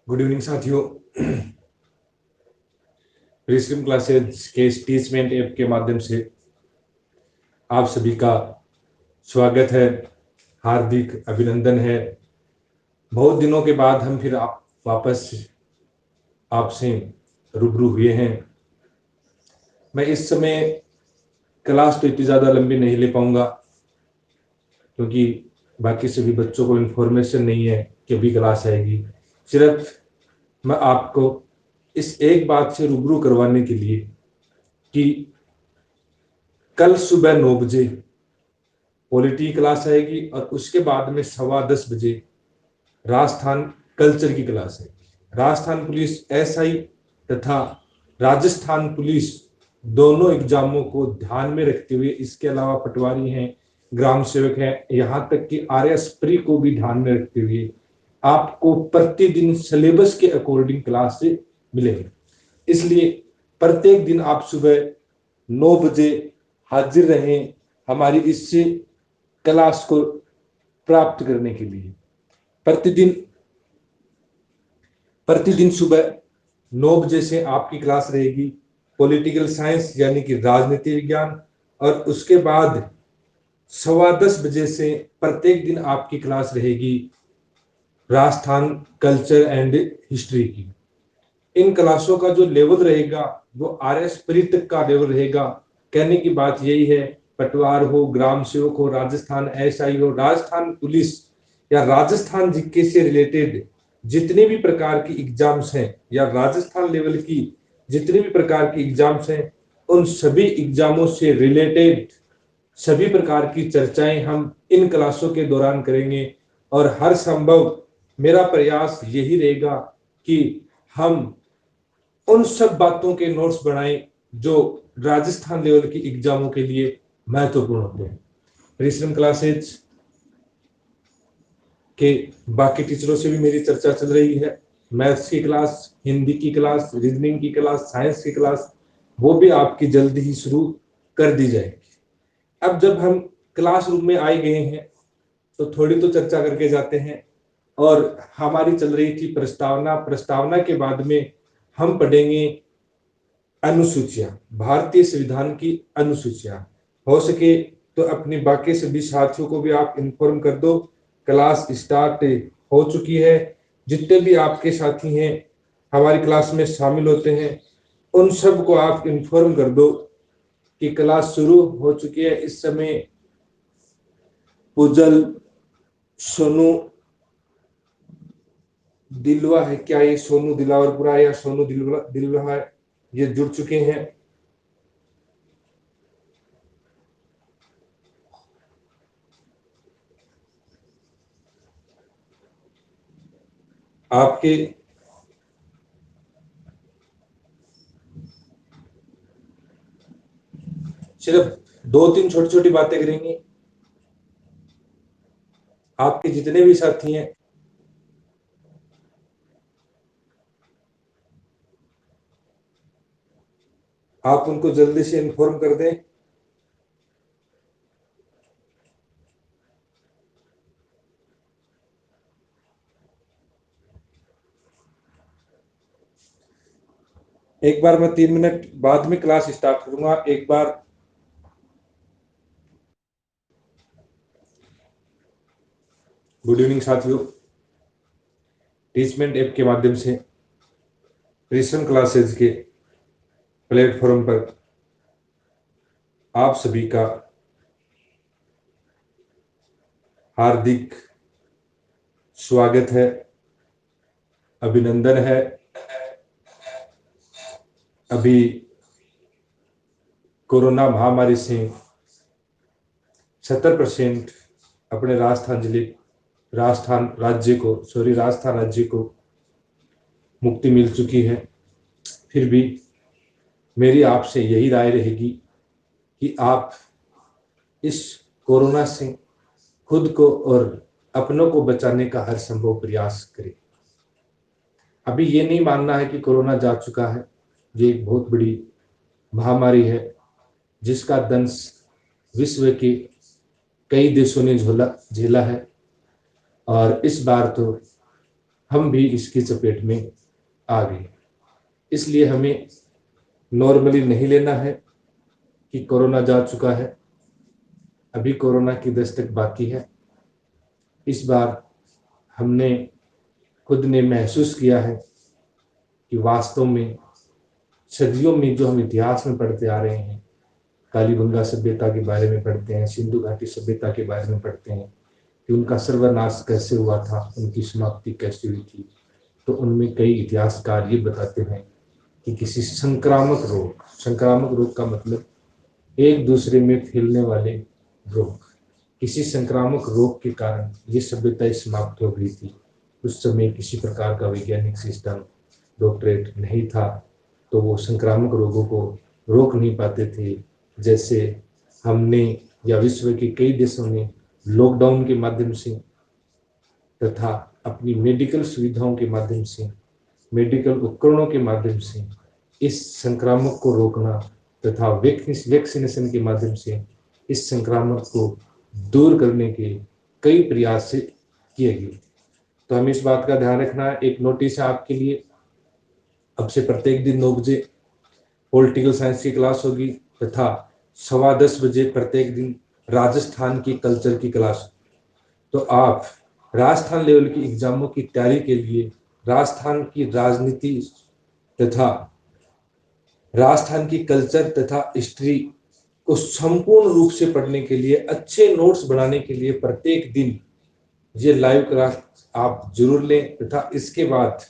Good evening साथियों। रिस्ट्रीम classes के इस टीचमेंट ऐप के माध्यम से आप सभी का स्वागत है, हार्दिक अभिनंदन है। बहुत दिनों के बाद हम फिर वापस आपसे रूबरू हुए हैं। मैं इस समय क्लास तो इतनी ज़्यादा लंबी नहीं ले पाऊंगा क्योंकि बाकी सभी बच्चों को इन्फॉर्मेशन नहीं है कि अभी क्लास आएगी। सिर्फ मैं आपको इस एक बात से रूबरू करवाने के लिए कि कल सुबह 9 बजे पॉलिटी क्लास आएगी और उसके बाद में 10:15 बजे राजस्थान कल्चर की क्लास आएगी। राजस्थान पुलिस एसआई तथा राजस्थान पुलिस दोनों एग्जामों को ध्यान में रखते हुए, इसके अलावा पटवारी हैं, ग्राम सेवक हैं, यहाँ तक कि आरएस प्री को भी ध्यान में रखते हुए आपको प्रतिदिन सिलेबस के अकॉर्डिंग क्लास से मिलेंगे। इसलिए प्रत्येक दिन आप सुबह 9 बजे हाजिर रहें हमारी इस क्लास को प्राप्त करने के लिए। प्रतिदिन सुबह 9 बजे से आपकी क्लास रहेगी पॉलिटिकल साइंस यानी कि राजनीति विज्ञान, और उसके बाद 10:15 बजे से प्रत्येक दिन आपकी क्लास रहेगी राजस्थान कल्चर एंड हिस्ट्री की। इन क्लासों का जो लेवल रहेगा वो आरएस प्री तक का लेवल रहेगा। कहने की बात यही है, पटवार हो, ग्राम सेवक हो, राजस्थान एसआई हो, राजस्थान पुलिस या राजस्थान जीके से रिलेटेड जितने भी प्रकार की एग्जाम्स हैं या राजस्थान लेवल की जितने भी प्रकार की एग्जाम्स हैं, उन सभी एग्जामों से रिलेटेड सभी प्रकार की चर्चाएं हम इन क्लासों के दौरान करेंगे। और हर संभव मेरा प्रयास यही रहेगा कि हम उन सब बातों के नोट्स बनाएं जो राजस्थान लेवल की एग्जामों के लिए महत्वपूर्ण होते हैं। परिश्रम क्लासेज के बाकी टीचरों से भी मेरी चर्चा चल रही है। मैथ्स की क्लास, हिंदी की क्लास, रीजनिंग की क्लास, साइंस की क्लास, वो भी आपकी जल्दी ही शुरू कर दी जाएगी। अब जब हम क्लासरूम में आए गए हैं तो थोड़ी तो चर्चा करके जाते हैं। और हमारी चल रही थी प्रस्तावना के बाद में हम पढ़ेंगे अनुसूचियां, भारतीय संविधान की अनुसूचियां। हो सके तो अपने बाकी सभी साथियों को भी आप इन्फॉर्म कर दो, क्लास स्टार्ट हो चुकी है। जितने भी आपके साथी हैं हमारी क्लास में शामिल होते हैं उन सब को आप इन्फॉर्म कर दो कि क्लास शुरू हो चुकी है। इस समय पुजल, सोनू दिलवा है, क्या ये सोनू दिलावरपुरा या सोनू दिलवा है, ये जुड़ चुके हैं। आपके सिर्फ 2-3 छोटी छोटी बातें करेंगे। आपके जितने भी साथी हैं आप उनको जल्दी से इन्फॉर्म कर दें। एक बार मैं 3 मिनट बाद में क्लास स्टार्ट करूंगा। एक बार गुड इवनिंग साथियों। टीचमेंट ऐप के माध्यम से रिसेंट क्लासेज के प्लेटफॉर्म पर आप सभी का हार्दिक स्वागत है, अभिनंदन है। अभी कोरोना महामारी से 70% अपने राजस्थान राज्य को मुक्ति मिल चुकी है। फिर भी मेरी आपसे यही राय रहेगी कि आप इस कोरोना से खुद को और अपनों को बचाने का हर संभव प्रयास करें। अभी ये नहीं मानना है कि कोरोना जा चुका है। ये एक बहुत बड़ी महामारी है जिसका दंश विश्व के कई देशों ने झेला है। और इस बार तो हम भी इसकी चपेट में आ गए। इसलिए हमें नॉर्मली नहीं लेना है कि कोरोना जा चुका है, अभी कोरोना की दस्तक बाकी है। इस बार हमने खुद ने महसूस किया है कि वास्तव में सदियों में जो हम इतिहास में पढ़ते आ रहे हैं, कालीबंगा सभ्यता के बारे में पढ़ते हैं, सिंधु घाटी सभ्यता के बारे में पढ़ते हैं कि उनका सर्वनाश कैसे हुआ था, उनकी समाप्ति कैसे हुई थी, तो उनमें कई इतिहासकार ये बताते हैं कि किसी संक्रामक रोग का मतलब एक दूसरे में फैलने वाले रोग, किसी संक्रामक रोग के कारण ये सभ्यता समाप्त हो गई थी। उस समय किसी प्रकार का वैज्ञानिक सिस्टम, डॉक्टरेट नहीं था, तो वो संक्रामक रोगों को रोक नहीं पाते थे। जैसे हमने या विश्व के कई देशों ने लॉकडाउन के माध्यम से तथा अपनी मेडिकल सुविधाओं के माध्यम से, मेडिकल उपकरणों के माध्यम से इस संक्रामक को रोकना तथा वैक्सीनेशन के माध्यम से इस संक्रामक को दूर करने के कई प्रयास किए गए। तो हमें इस बात का ध्यान रखना है। एक नोटिस है आपके लिए, अब से प्रत्येक दिन 9 बजे पॉलिटिकल साइंस की क्लास होगी तथा 10:15 बजे प्रत्येक दिन राजस्थान की कल्चर की क्लास। तो आप राजस्थान लेवल की एग्जामों की तैयारी के लिए राजस्थान की राजनीति तथा राजस्थान की कल्चर तथा हिस्ट्री को संपूर्ण रूप से पढ़ने के लिए, अच्छे नोट्स बनाने के लिए प्रत्येक दिन ये लाइव क्लास आप जरूर लें तथा इसके बाद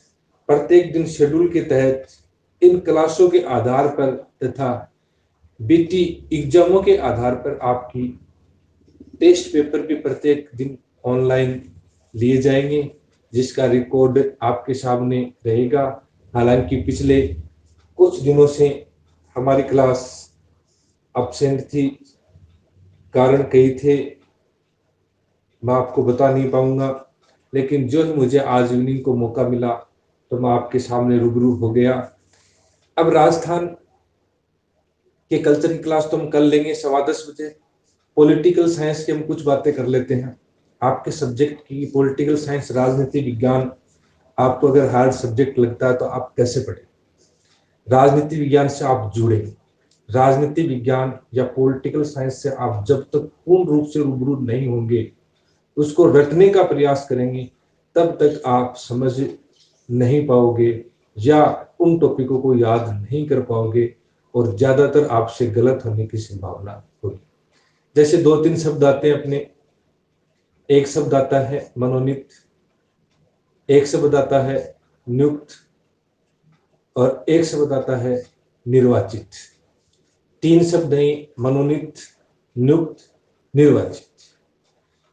प्रत्येक दिन शेड्यूल के तहत इन क्लासों के आधार पर तथा बीटी एग्जामों के आधार पर आपकी टेस्ट पेपर भी प्रत्येक दिन ऑनलाइन लिए जाएंगे, जिसका रिकॉर्ड आपके सामने रहेगा। हालांकि पिछले कुछ दिनों से हमारी क्लास एब्सेंट थी, कारण कई थे, मैं आपको बता नहीं पाऊंगा, लेकिन जो मुझे आज इवनिंग को मौका मिला तो मैं आपके सामने रूबरू हो गया। अब राजस्थान के कल्चर की क्लास तो हम कर लेंगे 10:15 बजे। पॉलिटिकल साइंस की हम कुछ बातें कर लेते हैं। आपके सब्जेक्ट की पॉलिटिकल साइंस, राजनीति विज्ञान आपको अगर हार्ड सब्जेक्ट लगता है तो आप कैसे पढ़ें? राजनीति विज्ञान से आप जुड़े, राजनीति विज्ञान या पॉलिटिकल साइंस से आप जब तक पूर्ण रूप से रूबरू नहीं होंगे, उसको रटने का प्रयास करेंगे, तब तक आप समझ नहीं पाओगे या उन टॉपिकों को याद नहीं कर पाओगे और ज्यादातर आपसे गलत होने की संभावना होगी। जैसे 2-3 शब्द आते हैं अपने, एक शब्द आता है मनोनीत, एक शब्द आता है नियुक्त और एक शब्द आता है निर्वाचित। 3 शब्द हैं मनोनीत, नियुक्त, निर्वाचित।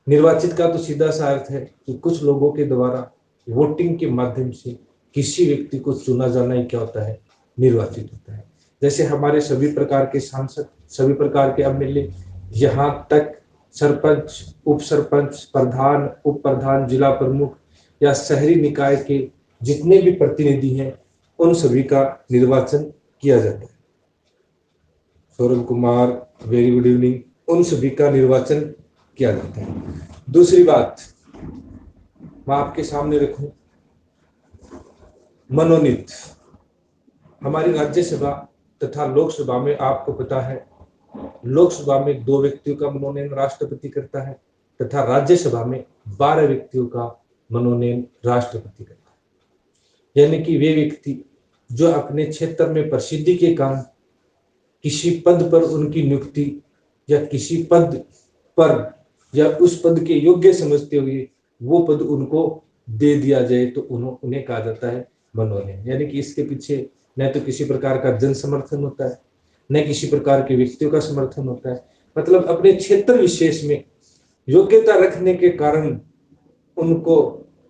निर्वाचित का तो सीधा सा अर्थ है कि कुछ लोगों के द्वारा वोटिंग के माध्यम से किसी व्यक्ति को चुना जाना ही क्या होता है? निर्वाचित होता है। जैसे हमारे सभी प्रकार के सांसद, सभी प्रकार के एमएलए, यहाँ तक सरपंच, उप सरपंच, प्रधान, उप प्रधान, जिला प्रमुख या शहरी निकाय के जितने भी प्रतिनिधि हैं, उन सभी का निर्वाचन किया जाता है। Saurabh Kumar, very good evening. उन सभी का निर्वाचन किया जाता है। दूसरी बात मैं आपके सामने रखूं, मनोनीत। हमारी राज्यसभा तथा लोकसभा में आपको पता है, लोकसभा में 2 व्यक्तियों का मनोनयन राष्ट्रपति करता है तथा राज्यसभा में 12 व्यक्तियों का मनोनयन राष्ट्रपति करता है। यानी कि वे व्यक्ति जो अपने क्षेत्र में प्रसिद्धि के कारण किसी पद पर उनकी नियुक्ति या किसी पद पर या उस पद के योग्य समझते हुए वो पद उनको दे दिया जाए तो उन्हें कहा जाता है मनोनयन। यानी कि इसके पीछे न तो किसी प्रकार का जन समर्थन होता है, न किसी प्रकार के व्यक्तियों का समर्थन होता है, मतलब अपने क्षेत्र विशेष में योग्यता रखने के कारण उनको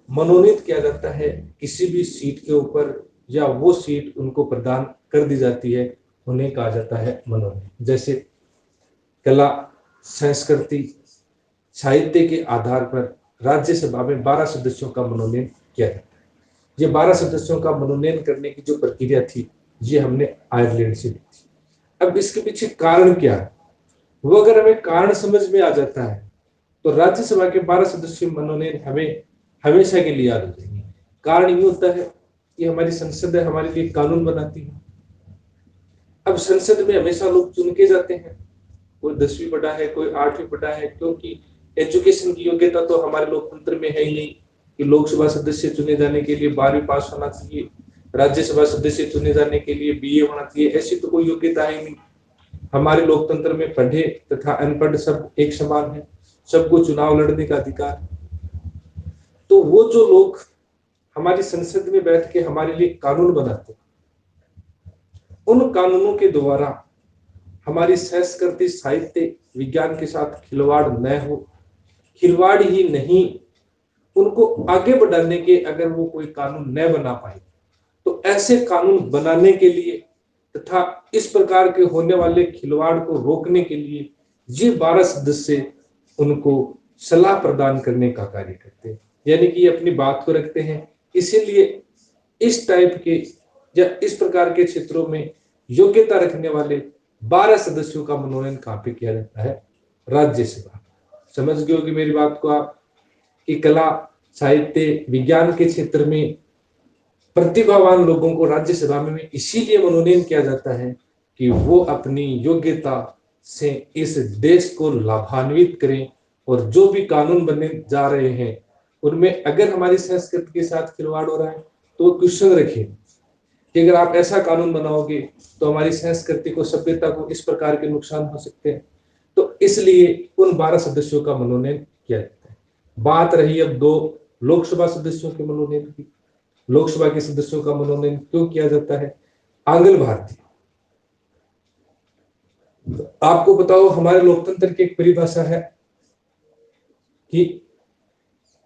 मनोनीत किया जाता है किसी भी सीट के ऊपर, या वो सीट उनको प्रदान कर दी जाती है, उन्हें कहा जाता है मनोनयन। जैसे कला, संस्कृति, साहित्य के आधार पर राज्यसभा में 12 सदस्यों का मनोनयन किया जाता है। ये 12 सदस्यों का मनोनयन करने की जो प्रक्रिया थी, ये हमने आयरलैंड से ली थी। अब इसके पीछे कारण क्या है, वो अगर हमें कारण समझ में आ जाता है तो राज्यसभा के 12 सदस्यों मनोनयन हमें हमेशा के लिए याद हो जाएंगे। कारण ये होता है कि हमारी संसद है, हमारे लिए कानून बनाती है। अब संसद में हमेशा लोग चुन के जाते हैं, कोई 10वीं पढ़ा है, कोई 8वीं पढ़ा है, क्योंकि एजुकेशन की योग्यता तो हमारे लोकतंत्र में है ही नहीं कि लोकसभा सदस्य चुने जाने के लिए 12वीं पास होना चाहिए, राज्यसभा सदस्य चुने जाने के लिए बीए होना चाहिए, ऐसी तो कोई योग्यता है नहीं। हमारे लोकतंत्र में पढ़े तथा अनपढ़ सब एक समान है, सबको चुनाव लड़ने का अधिकार। तो वो जो लोग हमारी संसद में बैठ के हमारे लिए कानून बनाते, उन कानूनों के द्वारा हमारी संस्कृति, साहित्य, विज्ञान के साथ खिलवाड़ न हो, खिलवाड़ ही नहीं, उनको आगे बढ़ाने के अगर वो कोई कानून न बना पाए, तो ऐसे कानून बनाने के लिए तथा इस प्रकार के होने वाले खिलवाड़ को रोकने के लिए ये 12 सदस्य उनको सलाह प्रदान करने का कार्य करते हैं, यानी कि अपनी बात को रखते हैं। इसीलिए इस टाइप के या इस प्रकार के क्षेत्रों में योग्यता रखने वाले 12 सदस्यों का मनोनयन कहां पे किया जाता है? राज्यसभा। समझ गए होगी मेरी बात को आप कि कला, साहित्य, विज्ञान के क्षेत्र में प्रतिभावान लोगों को राज्यसभा में इसीलिए मनोनयन किया जाता है कि वो अपनी योग्यता से इस देश को लाभान्वित करें, और जो भी कानून बनने जा रहे हैं उनमें अगर हमारी संस्कृति के साथ खिलवाड़ हो रहा है तो वो क्वेश्चन रखें कि अगर आप ऐसा कानून बनाओगे तो हमारी संस्कृति को, सभ्यता को इस प्रकार के नुकसान हो सकते हैं। तो इसलिए उन 12 सदस्यों का मनोनयन किया जाता है। बात रही अब 2 लोकसभा सदस्यों के मनोनयन की। लोकसभा के सदस्यों का मनोनयन क्यों किया जाता है? आंग्ल भारतीय। आपको बताओ, हमारे लोकतंत्र की एक परिभाषा है कि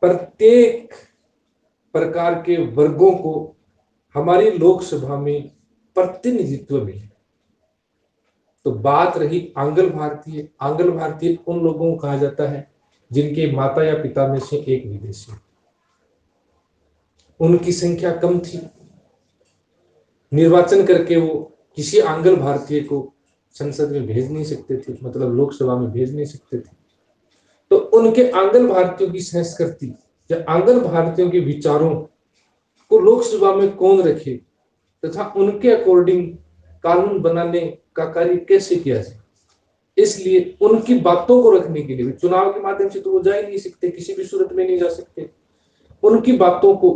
प्रत्येक प्रकार के वर्गों को हमारी लोकसभा में प्रतिनिधित्व मिले। तो बात रही आंग्ल भारतीय। आंग्ल भारतीय उन लोगों को कहा जाता है जिनके माता या पिता में से एक विदेशी, उनकी संख्या कम थी, निर्वाचन करके वो किसी आंग्ल भारतीय को संसद में भेज नहीं सकते थे, मतलब लोकसभा में भेज नहीं सकते थे। तो उनके आंग्ल भारतीयों की संस्कृति या आंग्ल भारतीयों के विचारों को लोकसभा में कौन रखे तथा उनके अकॉर्डिंग कानून बनाने का कार्य कैसे किया जाए, इसलिए उनकी बातों को रखने के लिए चुनाव के माध्यम से तो वो जा ही नहीं सकते, किसी भी सूरत में नहीं जा सकते। उनकी बातों को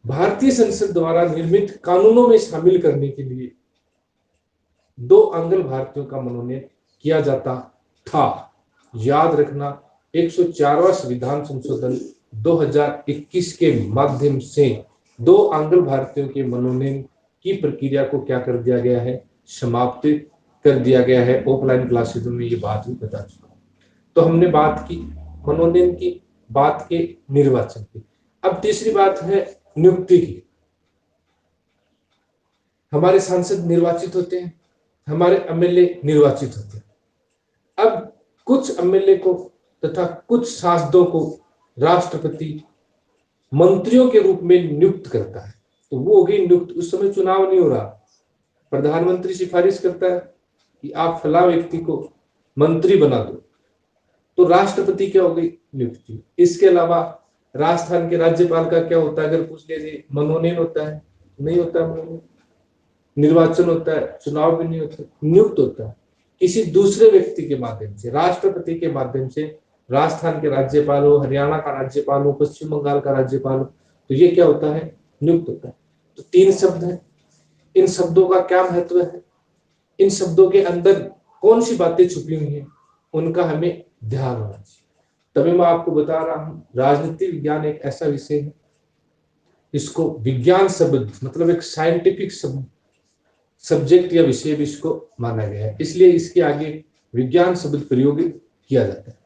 भारतीय संसद द्वारा निर्मित कानूनों में शामिल करने के लिए 2 आंग्ल भारतीयों का मनोनयन किया जाता था। याद रखना, 104वां संविधान संशोधन 2021 के माध्यम से 2 आंग्ल भारतीयों के मनोनयन की प्रक्रिया को क्या कर दिया गया है? समाप्त कर दिया गया है। ऑफलाइन क्लासेज में ये बात भी बता चुका हूं। तो हमने बात की मनोनयन की, बात के निर्वाचन की। अब तीसरी बात है नियुक्ति की। हमारे सांसद निर्वाचित होते हैं, हमारे एमएलए निर्वाचित होते हैं। अब कुछ एमएलए को तथा कुछ सांसदों को राष्ट्रपति मंत्रियों के रूप में नियुक्त करता है। तो वो हो गई नियुक्त। उस समय चुनाव नहीं हो रहा, प्रधानमंत्री सिफारिश करता है कि आप फला व्यक्ति को मंत्री बना दो, तो राष्ट्रपति क्या हो गई? नियुक्ति। इसके अलावा राजस्थान के राज्यपाल का क्या होता है? अगर पूछ लीजिए, मनोनयन होता है? नहीं होता मनोनयन। निर्वाचन होता है? चुनाव भी नहीं होता, नियुक्त होता है किसी दूसरे व्यक्ति के माध्यम से, राष्ट्रपति के माध्यम से। राजस्थान के राज्यपाल हो, हरियाणा का राज्यपाल हो, पश्चिम बंगाल का राज्यपाल हो, तो ये क्या होता है? नियुक्त होता है। तो 3 शब्द है। इन शब्दों का क्या महत्व है, इन शब्दों के अंदर कौन सी बातें छुपी हुई हैं, उनका हमें ध्यान होना चाहिए। तभी मैं आपको बता रहा हूं, राजनीति विज्ञान एक ऐसा विषय है, इसको विज्ञान शब्द मतलब एक साइंटिफिक सब्जेक्ट या विषय भी इसको माना गया है, इसलिए इसके आगे विज्ञान शब्द प्रयोग किया जाता है।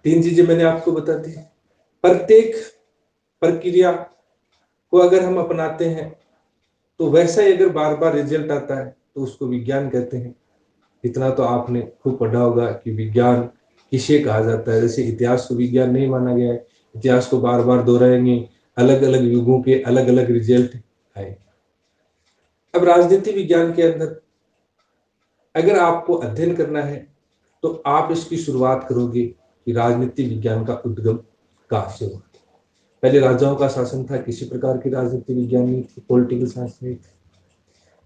3 चीजें मैंने आपको बता दी। प्रत्येक प्रक्रिया को अगर हम अपनाते हैं तो वैसा ही अगर बार बार रिजल्ट आता है तो उसको विज्ञान कहते हैं। इतना तो आपने खूब पढ़ा होगा कि विज्ञान किसे कहा जाता है। जैसे इतिहास को विज्ञान नहीं माना गया है, इतिहास को बार बार दोहराएंगे, अलग अलग युगों के अलग अलग रिजल्ट आए। अब राजनीति विज्ञान के अंदर अगर आपको अध्ययन करना है तो आप इसकी शुरुआत करोगे कि राजनीति विज्ञान का उद्गम कहां से हुआ। पहले राजाओं का शासन था, किसी प्रकार की राजनीति विज्ञान नहीं थी, पॉलिटिकल साइंस नहीं थी।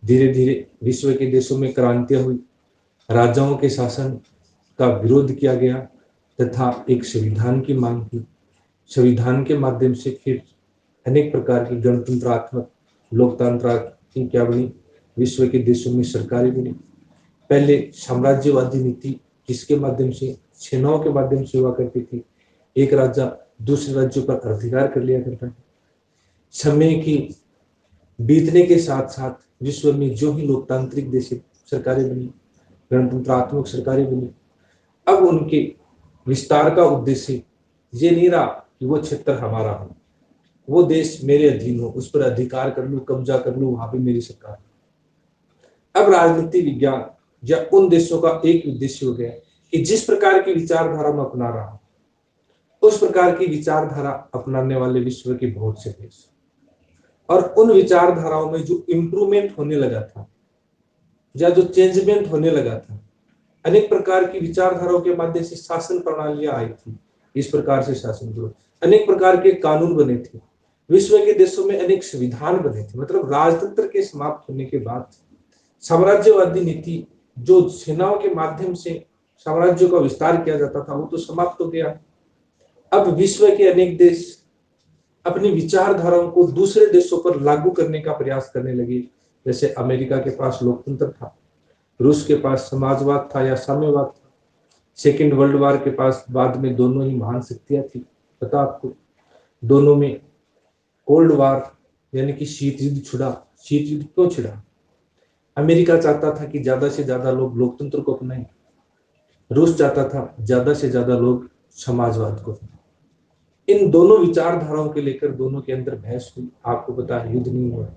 धीरे धीरे विश्व के देशों में क्रांतियां हुई, राजाओं के शासन का विरोध किया गया तथा एक संविधान की मांग की। संविधान के माध्यम से फिर अनेक प्रकार की गणतंत्रात्मक लोकतंत्र की क्या बनी, विश्व के देशों में सरकारें बनी। पहले साम्राज्यवादी नीति जिसके माध्यम से सेनाओं के माध्यम से हुआ करती थी, एक राजा दूसरे राज्यों पर अधिकार कर लिया करता था। समय की बीतने के साथ साथ विश्व में जो ही लोकतांत्रिक देश सरकारें बनी, गणतंत्रात्मक सरकारें बनी, अब उनके विस्तार का उद्देश्य ये नहीं रहा कि वो क्षेत्र हमारा हो, वो देश मेरे अधीन हो, उस पर अधिकार कर लूं, कब्जा कर लूं, वहां पे मेरी सरकार। अब राजनीति विज्ञान या उन देशों का एक उद्देश्य हो गया कि जिस प्रकार की विचारधारा मैं अपना रहा हूं, उस प्रकार की विचारधारा अपनाने वाले विश्व के बहुत से देश, और उन विचारधाराओं में जो इम्प्रूवमेंट होने लगा था या जो चेंजमेंट होने लगा था, अनेक प्रकार की विचारधाराओं के माध्यम से शासन प्रणालियां आई थी। इस प्रकार से शासन करो, अनेक प्रकार के कानून बने थे, विश्व के देशों में अनेक संविधान बने थे। मतलब राजतंत्र के समाप्त होने के बाद साम्राज्यवादी नीति जो सेनाओं के माध्यम से साम्राज्यों का विस्तार किया जाता था, वो तो समाप्त हो गया। अब विश्व के अनेक देश अपनी विचारधाराओं को दूसरे देशों पर लागू करने का प्रयास करने लगे। जैसे अमेरिका के पास लोकतंत्र था, रूस के पास समाजवाद था या साम्यवाद था, सेकेंड वर्ल्ड वॉर के पास बाद में दोनों ही महान शक्तियां थी। पता आपको, दोनों में कोल्ड वॉर यानी कि शीत युद्ध छिड़ा। शीत युद्ध क्यों छिड़ा? अमेरिका चाहता था कि ज्यादा से ज्यादा लोग लोकतंत्र को अपनाएं, रूस चाहता था ज्यादा से ज्यादा लोग समाजवाद को। इन दोनों विचारधाराओं के लेकर दोनों के अंदर बहस हुई। आपको पता है युद्ध नहीं हुआ,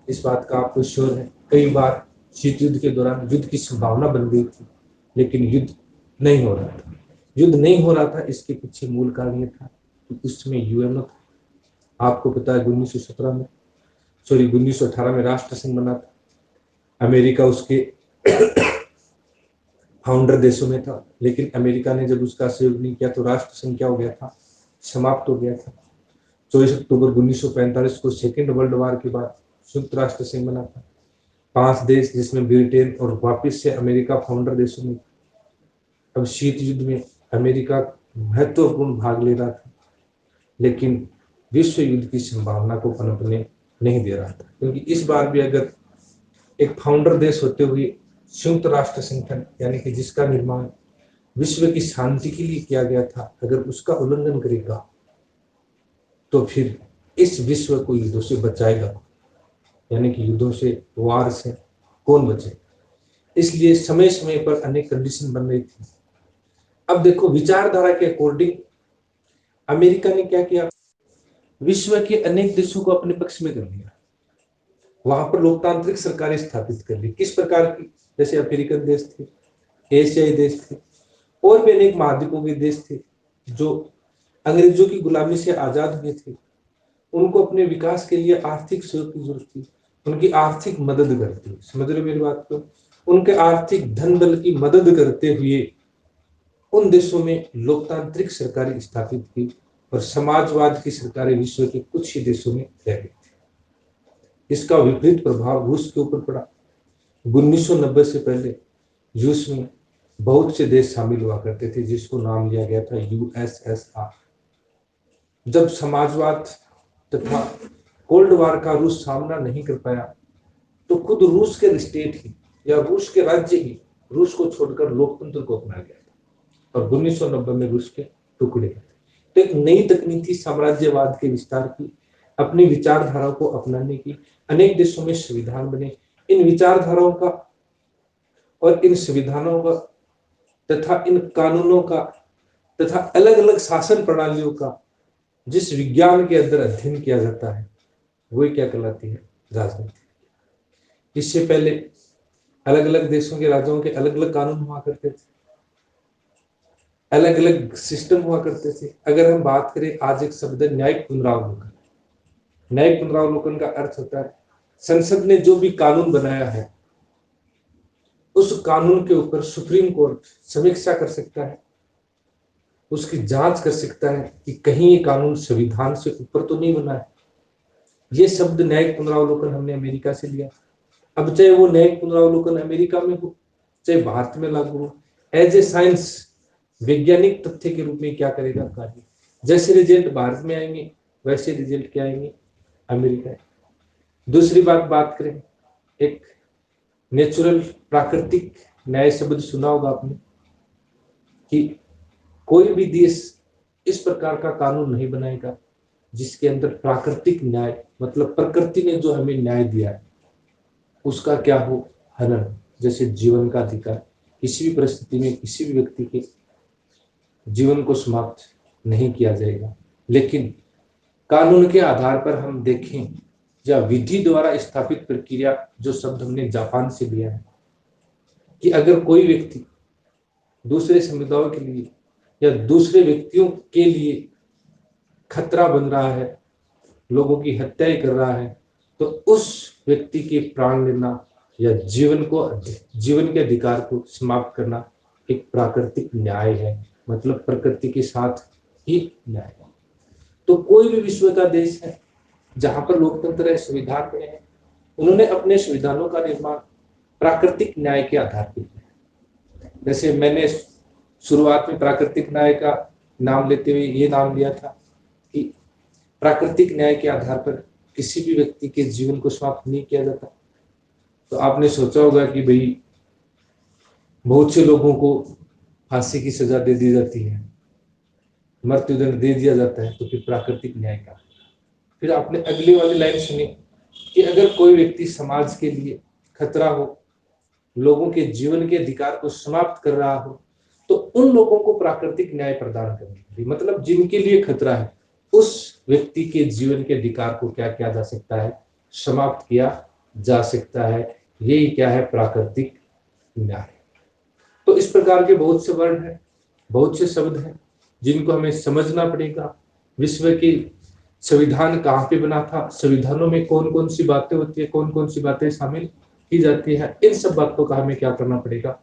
इस बात का आपको श्योर है। कई बार शीत युद्ध के दौरान युद्ध की संभावना बन गई थी, लेकिन युद्ध नहीं हो रहा था। युद्ध नहीं हो रहा था, इसके पीछे मूल कारण ये था कि उस समय यूएनओ था। आपको पता है 1918 में राष्ट्र संघ बना था। अमेरिका उसके फाउंडर देशों में था, लेकिन अमेरिका ने जब उसका सहयोग नहीं किया तो राष्ट्र संघ क्या हो गया था? समाप्त हो गया था। 24 अक्टूबर 1945 को सेकेंड वर्ल्ड वॉर के बाद संयुक्त राष्ट्र संघ बना था। 5 देश जिसमें ब्रिटेन और वापिस से अमेरिका फाउंडर देशों में। अब शीत युद्ध में अमेरिका महत्वपूर्ण भाग ले रहा था, लेकिन विश्व युद्ध की संभावना को पनपने नहीं दे रहा था, क्योंकि इस बार भी अगर एक फाउंडर देश होते हुए संयुक्त राष्ट्र संगठन यानी कि जिसका निर्माण विश्व की शांति के लिए किया गया था, अगर उसका उल्लंघन करेगा तो फिर इस विश्व को युद्धों से बचाएगा, यानी कि युद्धों से, वार से कौन बचे? इसलिए समय समय पर अनेक कंडीशन बन रही थी। अब देखो, विचारधारा के अकॉर्डिंग अमेरिका ने क्या किया? विश्व के अनेक देशों को अपने पक्ष में कर लिया, वहां पर लोकतांत्रिक सरकारें स्थापित कर ली। किस प्रकार की? जैसे अफ्रीकन देश थे, एशियाई देश थे, और भी अनेक महाद्वीपों के देश थे जो अंग्रेजों की गुलामी से आजाद हुए थे। उनको अपने विकास के लिए आर्थिक सहयोग की जरूरत थी, उनकी आर्थिक मदद करते हुए, समझ रहे मेरी बात को, उनके आर्थिक धन बल की मदद करते हुए उन देशों में लोकतांत्रिक सरकारें स्थापित की और समाजवाद की सरकारें विश्व के कुछ ही देशों में रह गई। इसका विपरीत प्रभाव रूस के ऊपर पड़ा। 1990 से पहले रूस में बहुत से देश शामिल हुआ करते थे, जिसको नाम लिया गया था यूएसएसआर। जब समाजवाद तथा कोल्ड वॉर का रूस सामना नहीं कर पाया तो खुद रूस के स्टेट ही या रूस के राज्य ही रूस को छोड़कर लोकतंत्र को अपना गया था, और 1990 में रूस के टुकड़े। तो एक नई तकनीकी साम्राज्यवाद के विस्तार की, अपनी विचारधारा को अपनाने की, अनेक देशों में संविधान बने। इन विचारधाराओं का और इन संविधानों का तथा इन कानूनों का तथा अलग अलग शासन प्रणालियों का जिस विज्ञान के अंदर अध्ययन किया जाता है, वही क्या कहलाती है? राजनीति। इससे पहले अलग अलग देशों के राजाओं के अलग अलग कानून हुआ करते थे, अलग अलग सिस्टम हुआ करते थे। अगर हम बात करें, आज एक शब्द है न्यायिक पुनरावलोकन। न्यायिक पुनरावलोकन का अर्थ होता है संसद ने जो भी कानून बनाया है उस कानून के ऊपर सुप्रीम कोर्ट समीक्षा कर सकता है, उसकी जांच कर सकता है कि कहीं ये कानून संविधान से ऊपर तो नहीं बना है। ये शब्द न्यायिक पुनरावलोकन हमने अमेरिका से लिया। अब चाहे वो न्यायिक पुनरावलोकन अमेरिका में हो चाहे भारत में लागू हो, एज ए साइंस वैज्ञानिक तथ्य के रूप में क्या करेगा कार्य। जैसे रिजल्ट भारत में आएंगे वैसे रिजल्ट क्या आएंगे अमेरिका। दूसरी बात करें, एक नेचुरल प्राकृतिक न्याय शब्द सुना होगा आपने कि कोई भी देश इस प्रकार का कानून नहीं बनाएगा जिसके अंदर प्राकृतिक न्याय, मतलब प्रकृति ने जो हमें न्याय दिया है उसका क्या हो हनन। जैसे जीवन का अधिकार, किसी भी परिस्थिति में किसी भी व्यक्ति के जीवन को समाप्त नहीं किया जाएगा। लेकिन कानून के आधार पर हम देखें या विधि द्वारा स्थापित प्रक्रिया, जो शब्द हमने जापान से लिया है, कि अगर कोई व्यक्ति दूसरे समुदायों के लिए या दूसरे व्यक्तियों के लिए खतरा बन रहा है, लोगों की हत्याएं कर रहा है, तो उस व्यक्ति के प्राण लेना या जीवन के अधिकार को समाप्त करना एक प्राकृतिक न्याय है, मतलब प्रकृति के साथ ही न्याय है। तो कोई भी विश्व का देश है जहां पर लोकतंत्र है, संविधान बने हैं, उन्होंने अपने संविधानों का निर्माण प्राकृतिक न्याय के आधार पर किया। जैसे मैंने शुरुआत में प्राकृतिक न्याय का नाम लेते हुए ये नाम लिया था कि प्राकृतिक न्याय के आधार पर किसी भी व्यक्ति के जीवन को समाप्त नहीं किया जाता। तो आपने सोचा होगा कि भाई बहुत से लोगों को फांसी की सजा दे दी जाती है, मृत्युदंड दे दिया जाता है, तो फिर प्राकृतिक न्याय का। फिर आपने अगली वाली लाइन सुनी कि अगर कोई व्यक्ति समाज के लिए खतरा हो, लोगों के जीवन के अधिकार को समाप्त कर रहा हो, तो उन लोगों को प्राकृतिक न्याय प्रदान करने, मतलब जिनके लिए खतरा है उस व्यक्ति के जीवन के अधिकार को क्या किया जा सकता है, समाप्त किया जा सकता है। यही क्या है, प्राकृतिक न्याय। तो इस प्रकार के बहुत से वर्ड हैं, बहुत से शब्द हैं जिनको हमें समझना पड़ेगा। विश्व की संविधान कहाँ पे बना था, संविधानों में कौन कौन सी बातें होती है, कौन कौन सी बातें शामिल की जाती है, इन सब बातों का हमें क्या करना पड़ेगा।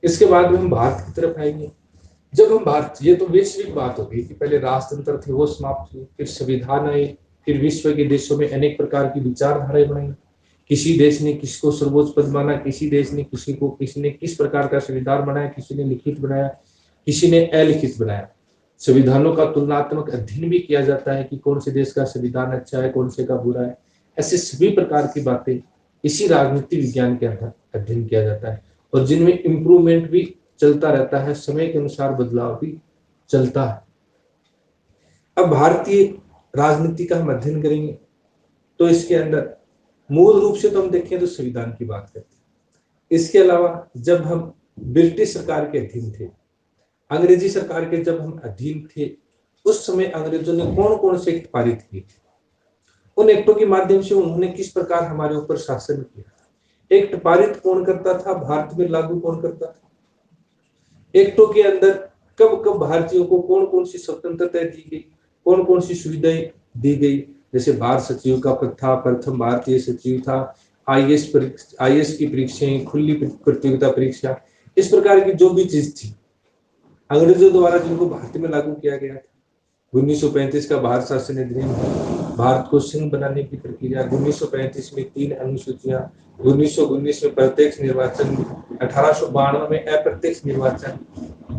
इसके बाद में हम भारत की तरफ आएंगे। जब हम भारत, ये तो वैश्विक बात हो गई कि पहले राजतंत्र थे वो समाप्त हुए, फिर संविधान आए, फिर विश्व के देशों में अनेक प्रकार की विचारधाराएं बनाई। किसी देश ने किसको सर्वोच्च पद माना, किसी देश ने किसी ने किस प्रकार का संविधान बनाया, किसी ने लिखित बनाया, किसी ने अलिखित बनाया। संविधानों का तुलनात्मक अध्ययन भी किया जाता है कि कौन से देश का संविधान अच्छा है, कौन से का बुरा है। ऐसे सभी प्रकार की बातें इसी राजनीति विज्ञान के अंदर अध्ययन किया जाता है, और जिनमें इम्प्रूवमेंट भी चलता रहता है, समय के अनुसार बदलाव भी चलता है। अब भारतीय राजनीति का हम अध्ययन करेंगे तो इसके अंदर मूल रूप से तो हम देखें तो संविधान की बात करते हैं। इसके अलावा जब हम ब्रिटिश सरकार के अधीन थे, अंग्रेजी सरकार के जब हम अधीन थे, उस समय अंग्रेजों ने कौन कौन से एक्ट पारित किए थे, उन एक्टों के माध्यम से उन्होंने किस प्रकार हमारे ऊपर शासन किया। एक्ट पारित कौन करता था, भारत में लागू कौन करता था, एक्टों के अंदर कब कब भारतीयों को कौन कौन सी स्वतंत्रता दी गई, कौन कौन सी सुविधाएं दी गई। जैसे भारत सचिव का पद था, प्रथम भारतीय सचिव था, आईएएस की परीक्षाएं, खुली प्रतियोगिता परीक्षा, इस प्रकार की जो भी चीज थी अंग्रेजों द्वारा जिनको भारत में लागू किया गया था। 1935 का भारत शासन अधिनियम, भारत को संघ बनाने की प्रक्रिया, 1935 में 3 अनुसूचियां, 1919 में प्रत्यक्ष निर्वाचन, 1892 में अप्रत्यक्ष निर्वाचन,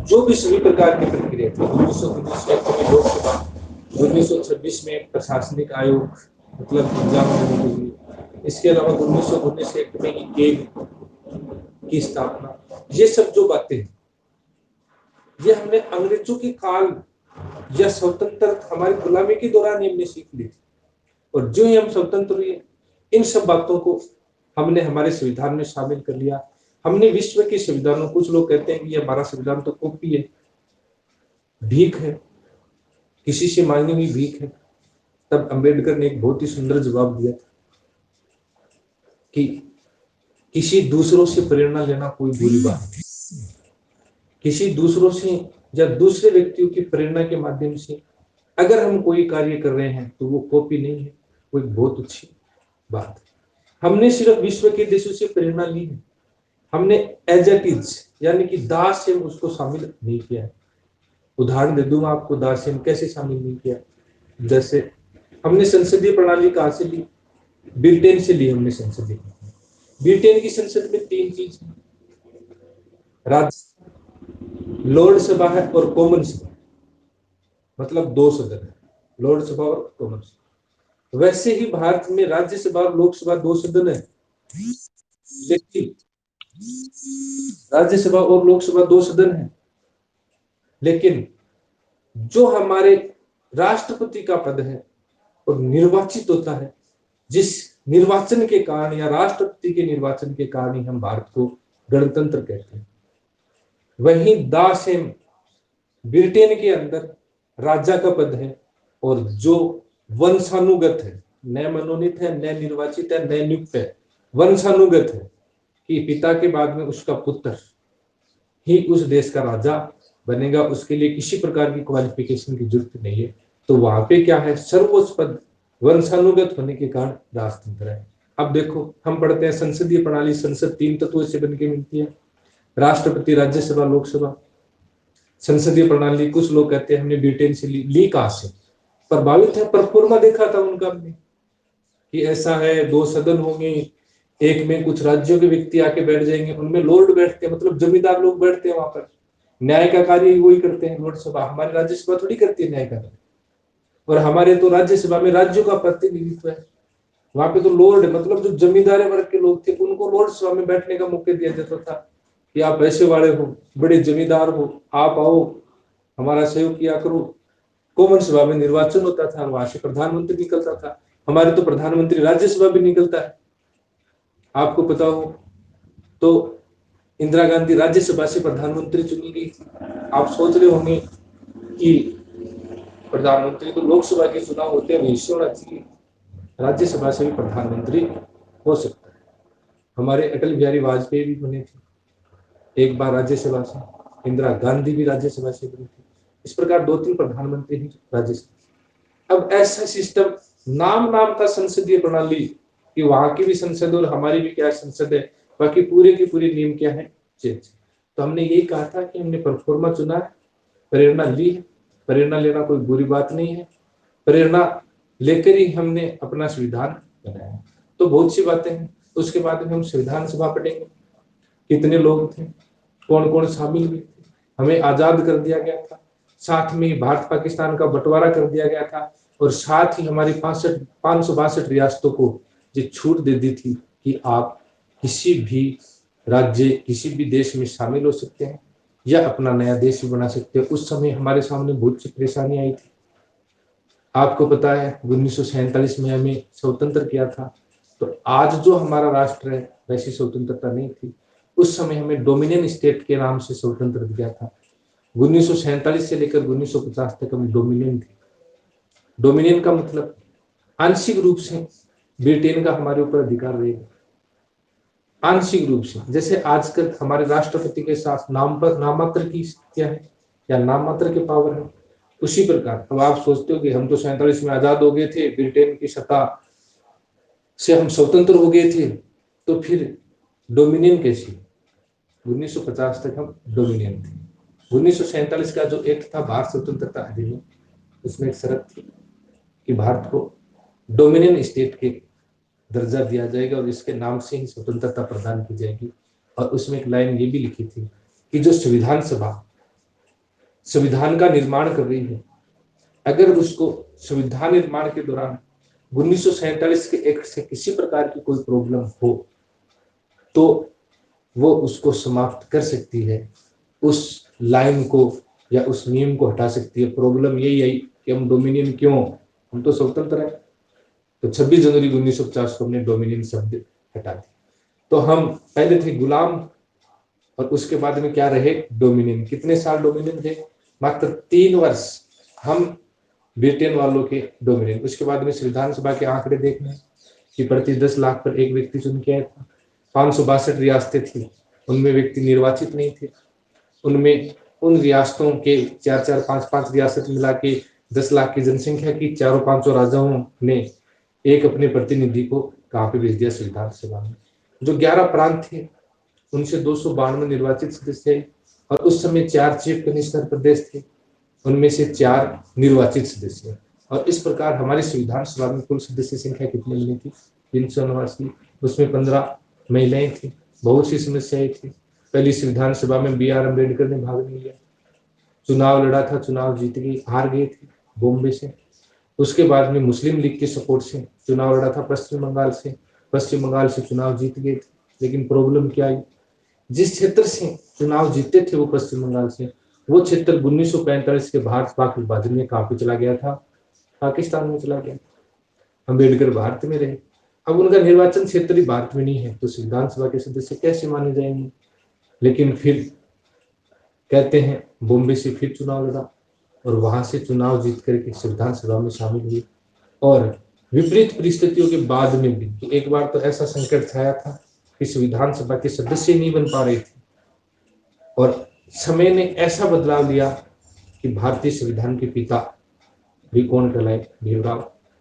जो भी सभी प्रकार की प्रक्रिया थी। 1919 में लोकसभा, 1926 में प्रशासनिक आयोग, मतलब एग्जाम देने के लिए। इसके अलावा 1919 एक्ट में केग की स्थापना, ये सब जो बातें ये हमने अंग्रेजों के काल या स्वतंत्र हमारी गुलामी के दौरान हमने सीख ली थी, और जो ही हम स्वतंत्र हुए इन सब बातों को हमने हमारे संविधान में शामिल कर लिया। हमने विश्व के संविधानों, कुछ लोग कहते हैं कि ये हमारा संविधान तो कॉपी है, भीख है, किसी से मांगी हुई भीख है। तब अंबेडकर ने एक बहुत ही सुंदर जवाब दिया था कि किसी दूसरों से प्रेरणा लेना कोई बुरी बात नहीं, किसी दूसरों से या दूसरे व्यक्तियों की प्रेरणा के माध्यम से अगर हम कोई कार्य कर रहे हैं तो वो कॉपी नहीं है, वो एक बहुत अच्छी बात है। हमने सिर्फ विश्व के देशों से प्रेरणा ली है, हमने एज इट इज यानी कि दास से उसको शामिल नहीं किया है। उदाहरण दे दूं मैं आपको, दासेम कैसे शामिल नहीं किया। जैसे हमने संसदीय प्रणाली कहां से ली? ब्रिटेन से ली हमने संसदीय। ब्रिटेन की संसद में तीन चीज है, राज्य, लोक सभा है और कॉमन सभा, मतलब दो सदन है, लोक सभा और कॉमन सभा। वैसे ही भारत में राज्यसभा और लोकसभा दो सदन है, लेकिन राज्यसभा और लोकसभा दो सदन है, लेकिन जो हमारे राष्ट्रपति का पद है और निर्वाचित होता है, जिस निर्वाचन के कारण या राष्ट्रपति के निर्वाचन के कारण ही हम भारत को गणतंत्र कहते हैं। वहीं दासेम ब्रिटेन के अंदर राजा का पद है, और जो वंशानुगत है, न मनोनीत है, न निर्वाचित है, न नियुक्त है, वंशानुगत है कि पिता के बाद में उसका पुत्र ही उस देश का राजा बनेगा, उसके लिए किसी प्रकार की क्वालिफिकेशन की जरूरत नहीं है। तो वहां पे क्या है, सर्वोच्च पद वंशानुगत होने के कारण राजतंत्र है। अब देखो, हम पढ़ते हैं संसदीय प्रणाली, संसद तीन तत्वों से बनकर मिलती है, राष्ट्रपति, राज्यसभा, लोकसभा। संसदीय प्रणाली कुछ लोग कहते हैं हमने ब्रिटेन से ली कहां से? प्रभावित है, परफॉर्मा देखा था उनका हमने कि ऐसा है, दो सदन होंगे, एक में कुछ राज्यों के व्यक्ति आके बैठ जाएंगे, उनमें लॉर्ड बैठते हैं, मतलब जमींदार लोग बैठते हैं वहां पर, न्याय का कार्य वही करते हैं लोकसभा, हमारी राज्यसभा थोड़ी करती है न्याय का कार्य। और हमारे तो राज्यसभा में राज्यों का प्रतिनिधित्व है, वहां पे तो लॉर्ड, मतलब जो जमींदार वर्ग के लोग थे उनको लॉर्ड सभा में बैठने का मौका दिया जाता था कि आप पैसे वाले हो, बड़े जमींदार हो, आप आओ, हमारा सहयोग किया करो। कॉमन सभा में निर्वाचन होता था, वहां से प्रधानमंत्री निकलता था, हमारे तो प्रधानमंत्री राज्यसभा भी निकलता है, आपको पता हो तो इंदिरा गांधी राज्यसभा से प्रधानमंत्री चुनी गई थी। आप सोच रहे होंगे कि प्रधानमंत्री तो लोकसभा के चुनाव होते हैं, वैसे होना चाहिए, राज्यसभा से भी प्रधानमंत्री हो सकता है। हमारे अटल बिहारी वाजपेयी भी बने थे एक बार राज्यसभा से, इंदिरा गांधी भी राज्यसभा से बनी थी। इस प्रकार दो तीन प्रधानमंत्री ही राज्यसभा। अब ऐसा सिस्टम, नाम नाम था संसदीय प्रणाली कि वहां की भी संसद और हमारी भी क्या संसद है, बाकी पूरे की पूरी नियम क्या है, चेंज। तो हमने यही कहा था कि हमने परफॉर्मा चुना है, प्रेरणा ली है, प्रेरणा लेना कोई बुरी बात नहीं है, प्रेरणा लेकर ही हमने अपना संविधान बनाया। तो बहुत सी बातें हैं। उसके बाद में हम संविधान सभा पढ़ेंगे, कितने लोग थे, कौन कौन शामिल हुए थे, हमें आजाद कर दिया गया था, साथ में भारत पाकिस्तान का बंटवारा कर दिया गया था, और साथ ही हमारी 562 रियासतों को ये छूट दे दी थी कि आप किसी भी राज्य, किसी भी देश में शामिल हो सकते हैं या अपना नया देश भी बना सकते हैं। उस समय हमारे सामने बहुत सी परेशानी आई थी, आपको पता है 1947 में हमें स्वतंत्र किया था। तो आज जो हमारा राष्ट्र है वैसी स्वतंत्रता नहीं थी, उस समय हमें डोमिनियन स्टेट के नाम से स्वतंत्र दिया था। 1947 से लेकर 1950 तक हम डोमिनियन थे। डोमिनियन का मतलब आंशिक रूप से ब्रिटेन का हमारे ऊपर अधिकार रहेगा, आंशिक रूप से। जैसे आजकल हमारे राष्ट्रपति के साथ नाम पर नामात्र की क्या है, या नामात्र के पावर है, उसी प्रकार अब आप सोचते हो कि हम तो 47 में आजाद हो गए थे, ब्रिटेन की सत्ता से हम स्वतंत्र हो गए थे, तो फिर डोमिनियन कैसी? 1950 तक हम डोमिनियन थे। 1947 का जो एक्ट था भारत स्वतंत्रता अधिनियम, उसमें एक शर्त थी कि भारत को डोमिनियन स्टेट के दर्जा दिया जाएगा और इसके नाम से ही स्वतंत्रता प्रदान की जाएगी। और उसमें एक लाइन ये भी लिखी थी कि जो संविधान सभा संविधान का निर्माण कर रही है, अगर उसको संविधान निर्माण के दौरान 1947 के एक्ट से किसी प्रकार की कोई प्रॉब्लम हो तो वो उसको समाप्त कर सकती है, उस लाइन को या उस नियम को हटा सकती है। प्रॉब्लम यही आई कि हम डोमिनियन क्यों, हम तो स्वतंत्र है। तो 26 जनवरी 1950 को हमने डोमिनियन शब्द हटा दिया। तो हम पहले थे गुलाम और उसके बाद में क्या रहे, डोमिनियन। कितने साल डोमिनियन थे? मात्र 3 वर्ष हम ब्रिटेन वालों के डोमिनियन। उसके बाद में संविधान सभा के आंकड़े देखने कि प्रति 10 लाख पर एक व्यक्ति चुन के आया था। 562 रियासतें थी, उनमें व्यक्ति निर्वाचित नहीं थे। उनमें उन रियासतों के 4-4, 5-5 रियासत मिला के 10 लाख की जनसंख्या की चारों पांचों राजाओं ने एक अपने प्रतिनिधि को कहां पे भेज दिया, संविधान सभा में। जो 11 प्रांत थे उनसे 292 निर्वाचित सदस्य थे, और उस समय 4 चीफ कमिश्नर प्रदेश थे, उनमें से 4 निर्वाचित सदस्य हैं। और इस प्रकार हमारी संविधान सभा में कुल सदस्य संख्या कितनी बनी थी? 389। उसमें 15 महिलाएं थी। बहुत सी समस्याएं थी। पहली संविधान सभा में BR अम्बेडकर ने भाग नहीं लिया, चुनाव लड़ा था, चुनाव जीत गए, हार गए थे बॉम्बे से। उसके बाद में मुस्लिम लीग के सपोर्ट से चुनाव लड़ा था पश्चिम बंगाल से, पश्चिम बंगाल से चुनाव जीत गए थे। लेकिन प्रॉब्लम क्या आई, जिस क्षेत्र से चुनाव जीते थे वो पश्चिम बंगाल से, वो क्षेत्र 1945 के भारत पाक विभाजन में कहाँ पे चला गया था? पाकिस्तान में चला गया। अम्बेडकर भारत में रहे। अब उनका निर्वाचन क्षेत्र ही भारत में नहीं है, तो संविधान सभा के सदस्य कैसे माने जाएंगे? लेकिन फिर कहते हैं बॉम्बे से फिर चुनाव लड़ा और वहां से चुनाव जीत करके संविधान सभा में शामिल हुए। और विपरीत परिस्थितियों के बाद में भी एक बार तो ऐसा संकट छाया था कि संविधान सभा के सदस्य नहीं बन पा रहे थे, और समय ने ऐसा बदलाव लिया कि भारतीय संविधान के पिता भी कौन कहलाए? भीमराव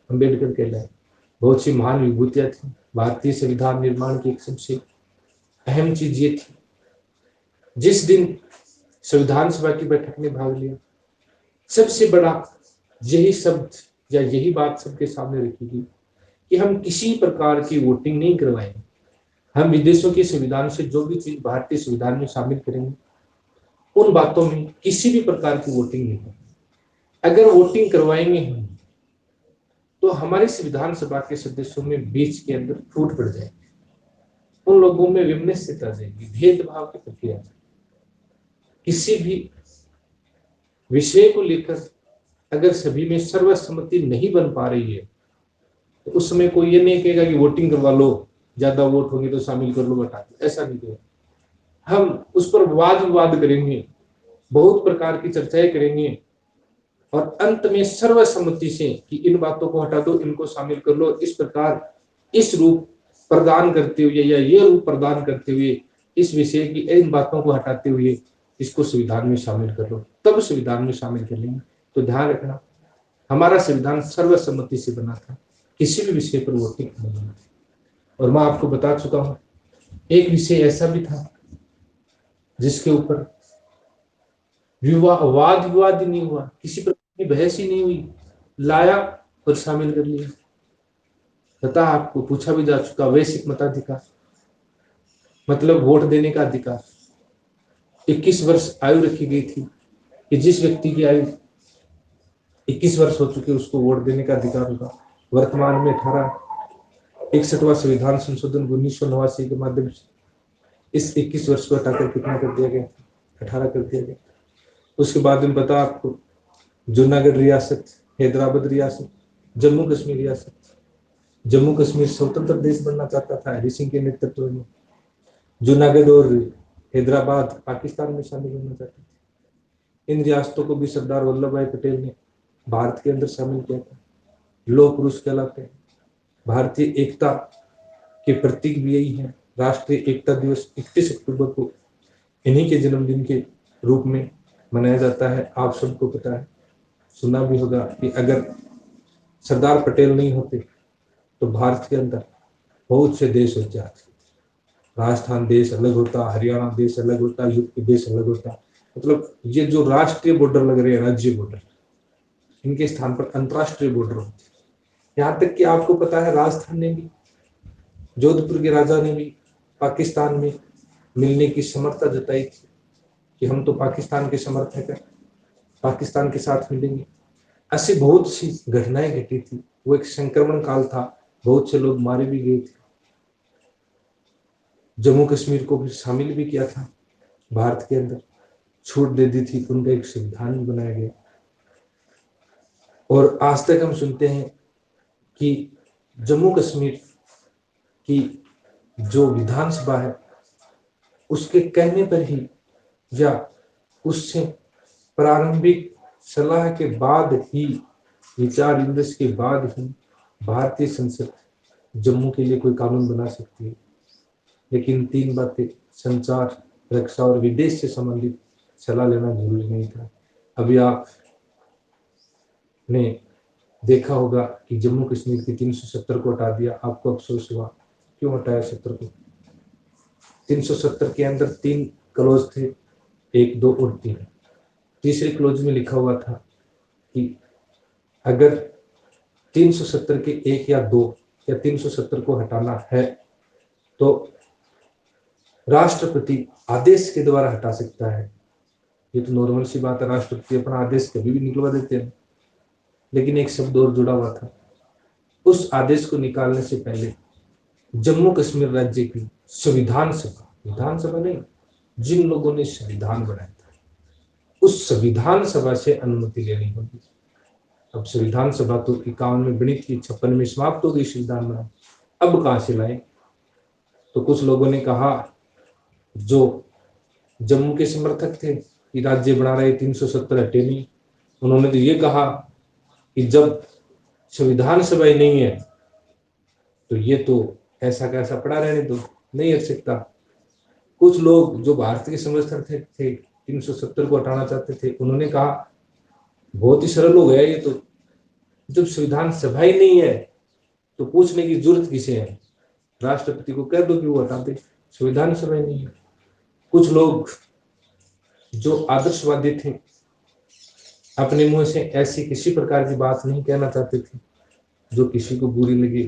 अम्बेडकर कहलाए। बहुत सी महान विभूतियां थी। भारतीय संविधान निर्माण की एक सबसे अहम चीज ये थी, जिस दिन संविधान सभा की बैठक में भाग लिया, सबसे बड़ा यही शब्द या यही बात सबके सामने रखी गई कि हम किसी प्रकार की वोटिंग नहीं करवाएंगे। हम विदेशों के संविधान से जो भी चीज भारतीय संविधान में शामिल करेंगे, उन बातों में किसी भी प्रकार की वोटिंग नहीं करेंगे। अगर वोटिंग करवाएंगे हम, तो हमारे संविधान सभा के सदस्यों में बीच के अंदर फूट पड़ जाएगी, उन लोगों में विमनस्यता आ जाएगी, भेदभाव की प्रक्रिया। किसी भी विषय को लेकर अगर सभी में सर्वसम्मति नहीं बन पा रही है, तो उस समय कोई ये नहीं कहेगा कि वोटिंग करवा लो, ज्यादा वोट होंगे तो शामिल कर लो, बता दो, ऐसा नहीं कहेगा। हम उस पर वाद विवाद करेंगे, बहुत प्रकार की चर्चाएं करेंगे, और अंत में सर्वसम्मति से कि इन बातों को हटा दो, इनको शामिल कर लो, इस प्रकार इस रूप प्रदान करते हुए या ये रूप प्रदान करते हुए, इस विषय की इन बातों को हटाते हुए इसको संविधान में शामिल कर लो, तब संविधान में शामिल कर लेंगे। तो ध्यान रखना, हमारा संविधान सर्वसम्मति से बना था, किसी भी विषय पर वोटिंग नहीं बना। और मैं आपको बता चुका हूं, एक विषय ऐसा भी था जिसके ऊपर वाद विवाद ही नहीं हुआ, किसी प्रकार की बहस ही नहीं हुई, लाया और शामिल कर लिया। पता आपको पूछा भी जा चुका, वैश्विक मताधिकार मतलब वोट देने का अधिकार। 21 वर्ष आयु रखी गई थी कि जिस व्यक्ति की आयु 21 वर्ष हो चुके उसको वोट देने का अधिकार होगा। वर्तमान में 61वां संविधान संशोधन 1989 के माध्यम से इस 21 वर्ष को हटाकर कितना कर दिया गया? 18 कर दिया गया। उसके बाद में पता आपको, जूनागढ़ रियासत, हैदराबाद रियासत, जम्मू कश्मीर रियासत, जम्मू कश्मीर स्वतंत्र देश बनना चाहता था हरि सिंह के नेतृत्व में। जूनागढ़ और हैदराबाद पाकिस्तान में शामिल होना चाहते थे। इन रियासतों को भी सरदार वल्लभ भाई पटेल ने भारत के अंदर शामिल किया था। लौह पुरुष कहलाते हैं। भारतीय एकता के प्रतीक भी यही है। राष्ट्रीय एकता दिवस 31 अक्टूबर को इन्हीं के जन्मदिन के रूप में मनाया जाता है। आप सबको पता है, सुना भी होगा कि अगर सरदार पटेल नहीं होते तो भारत के अंदर बहुत से देश हो जाते। राजस्थान देश अलग होता, हरियाणा देश अलग होता, यूपी देश अलग होता। मतलब ये जो राष्ट्रीय बॉर्डर लग रहे हैं, राज्य बॉर्डर, इनके स्थान पर अंतरराष्ट्रीय बॉर्डर होते। यहाँ तक कि आपको पता है, राजस्थान ने भी, जोधपुर के राजा ने भी पाकिस्तान में मिलने की समर्था जताई थी कि हम तो पाकिस्तान के समर्थक हैं, पाकिस्तान के साथ मिलेंगे। ऐसी बहुत सी घटनाएं घटी थी। वो एक संक्रमण काल था, बहुत से लोग मारे भी गए थे। जम्मू कश्मीर को भी शामिल भी किया था भारत के अंदर, छूट दे दी थी, उनका एक संविधान भी बनाया गया। और आज तक हम सुनते हैं कि जम्मू कश्मीर की जो विधानसभा है, उसके कहने पर ही या उससे प्रारंभिक सलाह के बाद ही, विचार विमर्श के बाद ही भारतीय संसद जम्मू के लिए कोई कानून बना सकती है। लेकिन 3 बातें, संचार, रक्षा और विदेश से संबंधित सलाह लेना जरूरी नहीं था। अभी आप ने देखा होगा कि जम्मू कश्मीर की 370 को हटा दिया। आपको अफसोस हुआ, क्यों हटाया 70 को? 370 के अंदर 3 क्लॉज थे, 1, 2 और 3। तीसरे क्लोज में लिखा हुआ था कि अगर 370 के 1 या 2 या 370 को हटाना है तो राष्ट्रपति आदेश के द्वारा हटा सकता है। ये तो नॉर्मल सी बात है, राष्ट्रपति अपना आदेश कभी भी निकलवा देते हैं। लेकिन एक शब्द और जुड़ा हुआ था, उस आदेश को निकालने से पहले जम्मू कश्मीर राज्य की संविधान सभा, विधानसभा नहीं, जिन लोगों ने संविधान बनाया था उस संविधान सभा से अनुमति लेनी होगी। अब संविधान सभा तो 51 में बनी थी, 56 में समाप्त हो गई संविधान बना, अब कहां से लाए? तो कुछ लोगों ने कहा, जो जम्मू के समर्थक थे कि राज्य बना रहे 370 हटे नहीं, उन्होंने तो ये कहा कि जब संविधान सभा ही नहीं है तो ये तो ऐसा कैसा पड़ा रहने दो, नहीं हट सकता। कुछ लोग जो भारत के समर्थक थे 370 को हटाना चाहते थे, उन्होंने कहा बहुत ही सरल हो गया ये तो, जब संविधान सभा ही नहीं है तो पूछने की जरूरत किसे है, राष्ट्रपति को कह दो कि वो हटा दे, संविधान सभा ही नहीं है। कुछ लोग जो आदर्शवादी थे अपने मुंह से ऐसी किसी प्रकार की बात नहीं कहना चाहते थे जो किसी को बुरी लगे,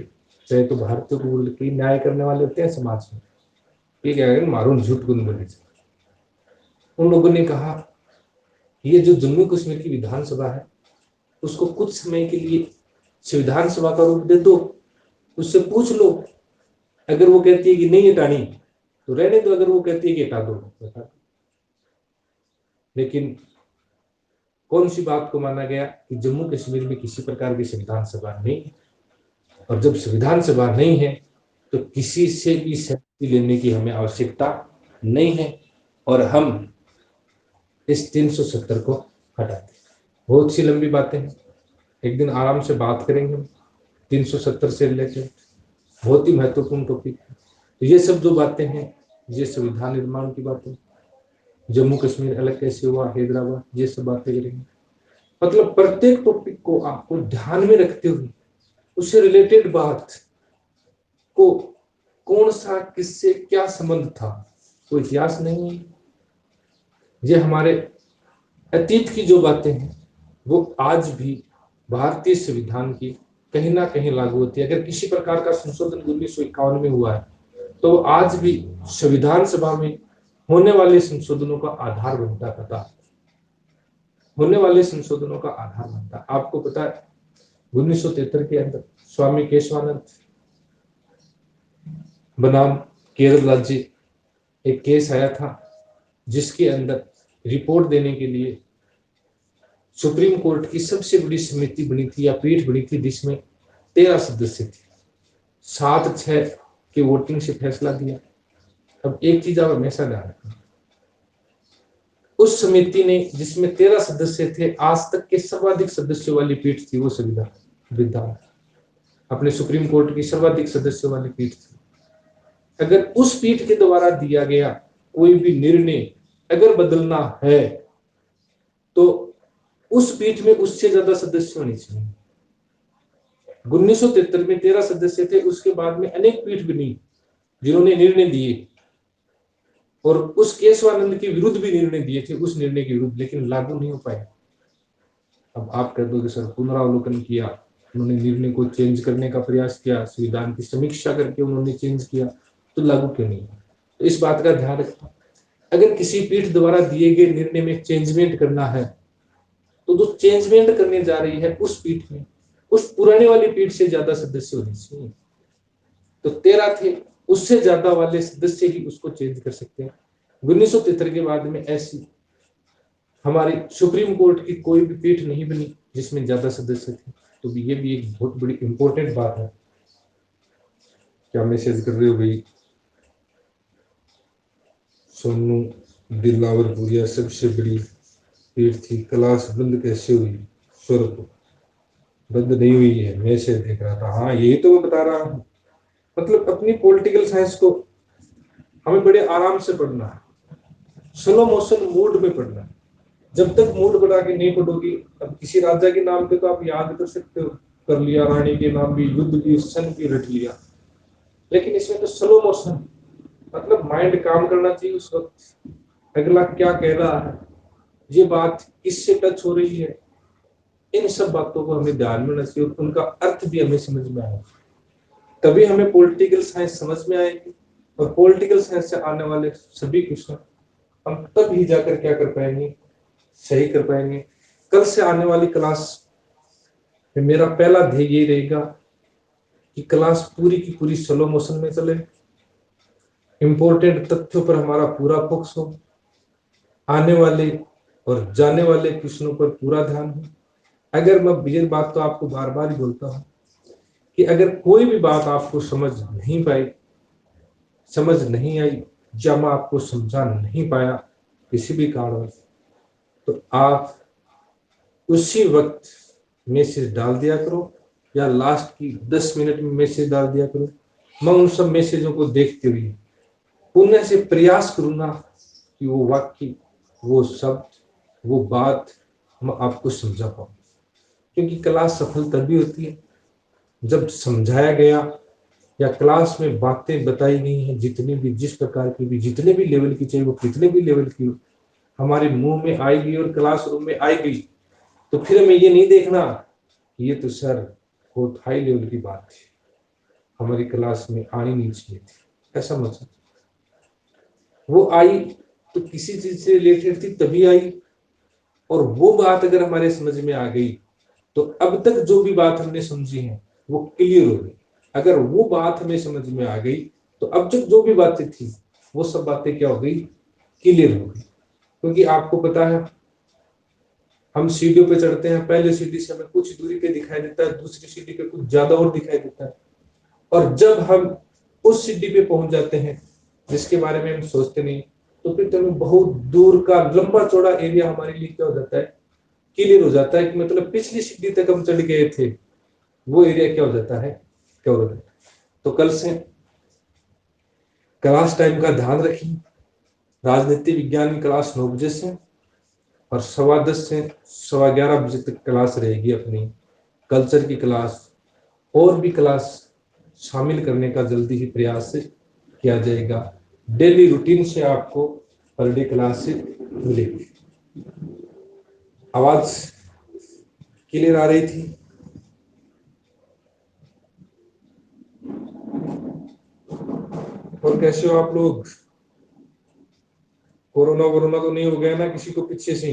चाहे तो भारतीयों को बुरी लगे। न्याय करने वाले होते हैं समाज में, ये क्या करें, मारो झूठ को नहीं बोले। उन लोगों ने कहा ये जो जम्मू कश्मीर की विधानसभा है उसको कुछ समय के लिए संविधान सभा का रूप दे दो, उससे पूछ लो, अगर वो कहती है कि नहीं हटानी तो रहने दो, अगर वो कहती है कि हटा दो बता दो। लेकिन कौन सी बात को माना गया कि जम्मू कश्मीर में किसी प्रकार की संविधान सभा नहीं, और जब संविधान सभा नहीं है तो किसी से भी सहमति लेने की हमें आवश्यकता नहीं है और हम इस 370 को हटा दें। बहुत सी लंबी बातें हैं, एक दिन आराम से बात करेंगे 370 से रिलेटेड, बहुत ही महत्वपूर्ण टॉपिक है। तो ये सब जो बातें हैं ये संविधान निर्माण की बातें, जम्मू कश्मीर अलग कैसे हुआ, हैदराबाद, ये सब बातें करेंगे। मतलब प्रत्येक टॉपिक को आपको ध्यान में रखते हुए उससे रिलेटेड बात को कौन सा किससे क्या संबंध था, कोई इतिहास नहीं है। ये हमारे अतीत की जो बातें हैं वो आज भी भारतीय संविधान की कहीं ना कहीं लागू होती है। अगर किसी प्रकार का संशोधन 1951 में हुआ है तो आज भी संविधान सभा में होने वाले संशोधनों का आधार बनता था, होने वाले संशोधनों का आधार बनता। आपको पता है 1973 के अंदर स्वामी केशवानंद बनाम केरल राज्य एक केस आया था जिसके अंदर रिपोर्ट देने के लिए सुप्रीम कोर्ट की सबसे बड़ी समिति बनी थी या पीठ बनी थी जिसमें 13 सदस्य थे, 7-6 के वोटिंग से फैसला दिया। अब एक चीज आप हमेशा ध्यान रखना, उस समिति ने जिसमें 13 सदस्य थे, आज तक के सर्वाधिक सदस्यों वाली पीठ थी वो संविधान विधान, अपने सुप्रीम कोर्ट की सर्वाधिक सदस्यों वाली पीठ थी। अगर उस पीठ के द्वारा दिया गया कोई भी निर्णय अगर बदलना है तो उस पीठ में उससे ज्यादा सदस्य होने चाहिए। 1973 में 13 सदस्य थे, उसके बाद में अनेक पीठ बनी जिन्होंने निर्णय दिए और उस केशवानंद के विरुद्ध भी निर्णय दिए थे, उस निर्णय के विरुद्ध, लेकिन लागू नहीं हो पाए। अब आप कह दोगे सर पुनरावलोकन किया, उन्होंने निर्णय को चेंज करने का प्रयास किया, संविधान की समीक्षा करके उन्होंने चेंज किया, तो लागू क्यों नहीं? तो इस बात का ध्यान रखना, अगर किसी पीठ द्वारा दिए गए निर्णय में चेंजमेंट करना है तो जो चेंजमेंट करने जा रही है उस पीठ में उस पुराने वाली पीठ से ज्यादा सदस्य होने चाहिए। तो 13 थे, उससे ज्यादा वाले सदस्य ही उसको चेंज कर सकते हैं। 1973 के बाद में ऐसी हमारी सुप्रीम कोर्ट की कोई भी पीठ नहीं बनी जिसमें ज्यादा सदस्य थे। तो ये भी एक बहुत बड़ी इंपॉर्टेंट बात है। क्या मैसेज कर रहे हो भाई? सोनू दिलावरपुरिया सबसे बड़ी पीठ थी, क्लास बंद कैसे हुई? स्वरूप बंद नहीं हुई है, मैसेज देख रहा था। हाँ यही तो मैं बता रहा हूँ, मतलब अपनी पॉलिटिकल साइंस को हमें बड़े आराम से पढ़ना है, स्लो मोशन मूड में पढ़ना है। जब तक मूड बना के नहीं पढ़ोगी, अब किसी राजा के नाम पे तो आप याद कर सकते हो, कर लिया, रानी के नाम भी, युद्ध की, सन की रट लिया, लेकिन इसमें तो स्लो मोशन, मतलब माइंड काम करना चाहिए उस वक्त, अगला क्या कह रहा है, ये बात किससे टच हो रही है, इन सब बातों को हमें ध्यान में रखना चाहिए और उनका अर्थ भी हमें समझ में आए, तभी हमें पॉलिटिकल साइंस समझ में आएगी। और पॉलिटिकल साइंस से आने वाले सभी क्वेश्चन हम तब ही जाकर क्या कर पाएंगे, सही कर पाएंगे। कल से आने वाली क्लास में मेरा पहला ध्येय ये रहेगा कि क्लास पूरी की पूरी स्लो मोशन में चले, इंपॉर्टेंट तथ्यों पर हमारा पूरा फोकस हो, आने वाले और जाने वाले क्वेश्चनों पर पूरा ध्यान हो। अगर मैं ये बात तो आपको बार बार ही बोलता हूँ कि अगर कोई भी बात आपको समझ नहीं पाई, समझ नहीं आई, या मैं आपको समझा नहीं पाया किसी भी कारण, तो आप उसी वक्त मैसेज डाल दिया करो या लास्ट की 10 मिनट में मैसेज डाल दिया करो। मैं उन सब मैसेजों को देखते हुए पुनः से प्रयास करूंगा कि वो वाक्य, वो शब्द, वो बात मैं आपको समझा पाऊं, क्योंकि क्लास सफल तभी होती है जब समझाया गया या क्लास में बातें बताई गई हैं, जितनी भी, जिस प्रकार की भी, जितने भी लेवल की चाहिए, वो कितने भी लेवल की हमारे मुंह में आएगी और क्लासरूम में आएगी, तो फिर हमें ये नहीं देखना कि ये तो सर बहुत हाई लेवल की बात थी, हमारी क्लास में आनी नहीं चाहिए थी, ऐसा मत सोचो। वो आई तो किसी चीज से रिलेटेड थी तभी आई, और वो बात अगर हमारे समझ में आ गई तो अब तक जो भी बात हमने समझी है वो क्लियर हो गई। अगर वो बात हमें समझ में आ गई तो अब तक जो भी बातें थी वो सब बातें क्या हो गई, क्लियर हो गई। क्योंकि आपको पता है हम सीढ़ियों पे चढ़ते हैं, पहले सीढ़ी से हमें कुछ दूरी पे दिखाई देता है, दूसरी सीढ़ी पे कुछ ज्यादा और दिखाई देता है, और जब हम उस सीढ़ी पे पहुंच जाते हैं जिसके बारे में हम सोचते नहीं, तो फिर तो हमें बहुत दूर का लंबा चौड़ा एरिया हमारे लिए क्या हो जाता है, क्लियर हो जाता है कि मतलब पिछली सीढ़ी तक हम चढ़ गए थे, वो एरिया क्या हो जाता है, क्या हो जाता है। तो कल से क्लास टाइम का ध्यान रखिए। राजनीति विज्ञान की क्लास 9 बजे से और 10:15 से 11:15 बजे तक क्लास रहेगी अपनी कल्चर की क्लास। और भी क्लास शामिल करने का जल्दी ही प्रयास किया जाएगा। डेली रूटीन से आपको पर डे क्लास मिलेगी। आवाज क्लियर आ रही थी? और कैसे हो आप लोग? कोरोना वोरोना तो नहीं हो गया ना किसी को पीछे से?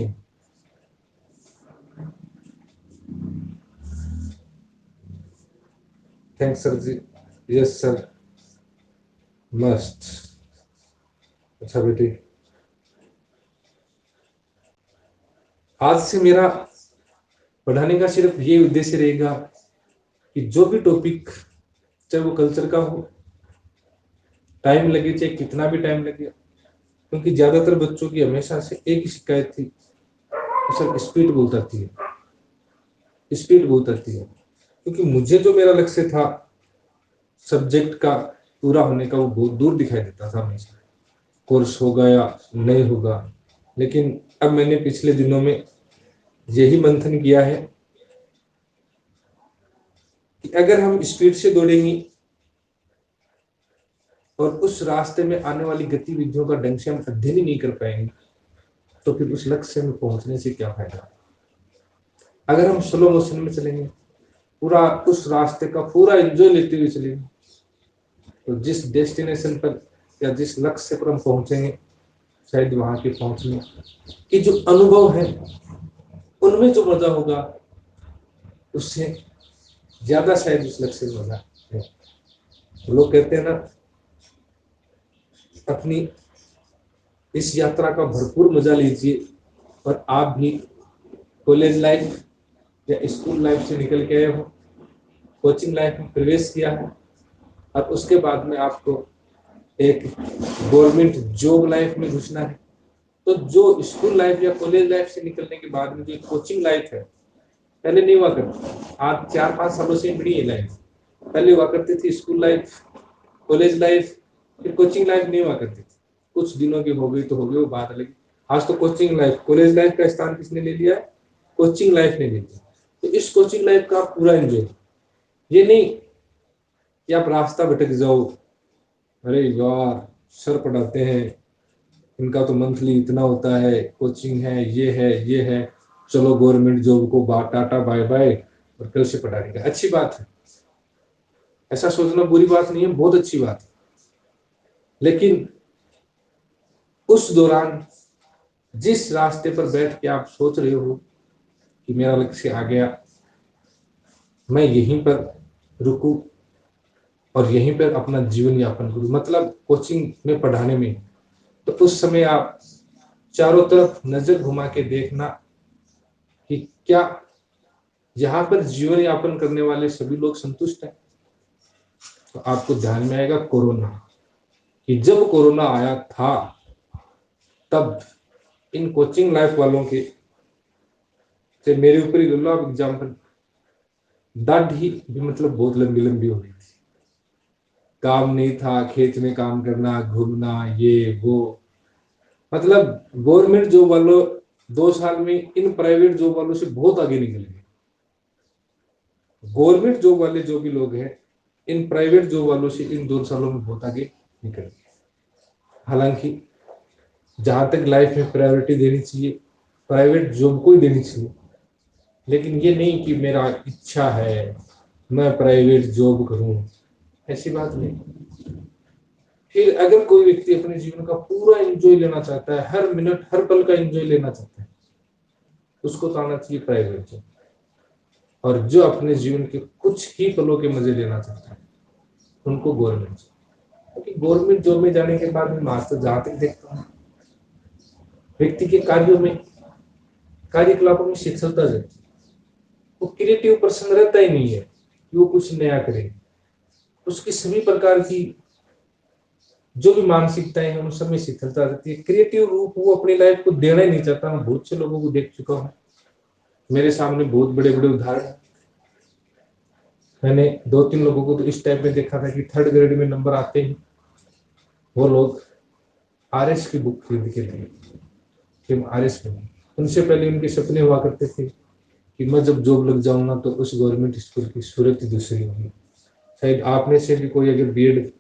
Thanks sir ji. Yes sir, must. अच्छा बेटे, आज से मेरा पढ़ाने का सिर्फ ये उद्देश्य रहेगा कि जो भी टॉपिक, चाहे वो कल्चर का हो, टाइम लगे चाहे कितना भी टाइम लगे, क्योंकि ज्यादातर बच्चों की हमेशा से एक ही शिकायत थी, सर स्पीड बहुत आती है, स्पीड बहुत आती है। क्योंकि मुझे जो मेरा लक्ष्य था सब्जेक्ट का पूरा होने का, वो बहुत दूर दिखाई देता था हमेशा, कोर्स होगा या नहीं होगा। लेकिन अब मैंने पिछले दिनों में यही मंथन किया है कि अगर हम स्पीड से दौड़ेंगे और उस रास्ते में आने वाली गतिविधियों का ढंग से हम अध्ययन ही नहीं कर पाएंगे, तो फिर उस लक्ष्य में पहुंचने से क्या फायदा। अगर हम स्लो मोशन में चलेंगे, पूरा उस रास्ते का पूरा एंजॉय लेते हुए चलेंगे, तो जिस डेस्टिनेशन पर या जिस लक्ष्य पर हम पहुंचेंगे, शायद वहां के पहुंचने की जो अनुभव है, उनमें जो मजा होगा उससे ज्यादा शायद उस लक्ष्य में मजा है। लोग कहते हैं ना, अपनी इस यात्रा का भरपूर मजा लीजिए, और आप भी कॉलेज लाइफ या स्कूल लाइफ से निकल के आए हो, कोचिंग लाइफ में प्रवेश किया है, और उसके बाद में आपको एक गवर्नमेंट जॉब लाइफ में घुसना है। तो जो स्कूल लाइफ या कॉलेज लाइफ से निकलने के बाद में जो कोचिंग लाइफ है, पहले नहीं हुआ करती, आज 4-5 सालों से बड़ी है लाइफ। पहले हुआ करती थी स्कूल लाइफ, कॉलेज लाइफ, फिर कोचिंग लाइफ नहीं हुआ करती थी। कुछ दिनों की हो गई तो हो गई, वो बात अलग। आज तो कोचिंग लाइफ, कॉलेज लाइफ का स्थान किसने ले लिया है, कोचिंग लाइफ ने ले लिया। तो इस कोचिंग लाइफ का आप पूरा एंजॉय, ये नहीं कि आप रास्ता भटक जाओ, अरे यार सर पढ़ाते हैं, इनका तो मंथली इतना होता है, कोचिंग है, ये है, चलो गवर्नमेंट जॉब को टाटा बाय बाय और कल से पढ़ाने का। अच्छी बात है, ऐसा सोचना बुरी बात नहीं है, बहुत अच्छी बात है। लेकिन उस दौरान जिस रास्ते पर बैठ के आप सोच रहे हो कि मेरा लक्ष्य आ गया, मैं यहीं पर रुकूं और यहीं पर अपना जीवन यापन करूं, मतलब कोचिंग में पढ़ाने में, तो उस समय आप चारों तरफ नजर घुमा के देखना कि क्या यहाँ पर जीवन यापन करने वाले सभी लोग संतुष्ट हैं। तो आपको ध्यान में आएगा कोरोना, कि जब कोरोना आया था तब इन कोचिंग लाइफ वालों के से मेरे ऊपर ही लो आप एग्जाम्पल, दाढ़ी भी मतलब बहुत लंबी लंबी हो रही थी, काम नहीं था, खेत में काम करना, घूमना, ये वो, मतलब गवर्नमेंट जॉब वालों 2 साल में इन प्राइवेट जॉब वालों से बहुत आगे निकल गए। गवर्नमेंट जॉब वाले जो भी लोग हैं इन प्राइवेट जॉब वालों से इन 2 सालों में बहुत आगे निकल गए। हालांकि जहां तक लाइफ में प्रायोरिटी देनी चाहिए प्राइवेट जॉब को ही देनी चाहिए, लेकिन ये नहीं कि मेरा इच्छा है मैं प्राइवेट जॉब करूं, ऐसी बात नहीं। फिर अगर कोई व्यक्ति अपने जीवन का पूरा एंजॉय लेना चाहता है, हर मिनट हर पल का एंजॉय लेना चाहता है, उसको तो आना चाहिए प्राइवेट जॉब। और जो अपने जीवन के कुछ ही पलों के मजे लेना चाहता है उनको गवर्नमेंट जॉब। क्योंकि गवर्नमेंट जॉब में जाने के बाद मैं मास्टर जहां तक देखता हूँ व्यक्ति के कार्यों में, कार्यकलापों में शिथिलता रहती है, वो क्रिएटिव पर्सन रहता ही नहीं है कि वो कुछ नया करे। उसकी सभी प्रकार की जो भी मानसिकताएं हैं उन सब में शिथिलता रहती है, क्रिएटिव रूप वो अपनी लाइफ को देना ही नहीं चाहता। मैं बहुत से लोगों को देख चुका हूँ, मेरे सामने बहुत बड़े बड़े उदाहरण हैं। मैंने 2-3 लोगों को तो इस टाइप में देखा था कि 3rd ग्रेड में नंबर आते ही वो लोग आरएस की बुक खरीद के लिए कि हम आरएस बने। उनसे पहले उनके सपने हुआ करते थे कि मैं जब जॉब लग जाऊंगा तो उस गवर्नमेंट स्कूल की सूरत ही दूसरी होगी। शायद आप में से भी कोई अगर बीएड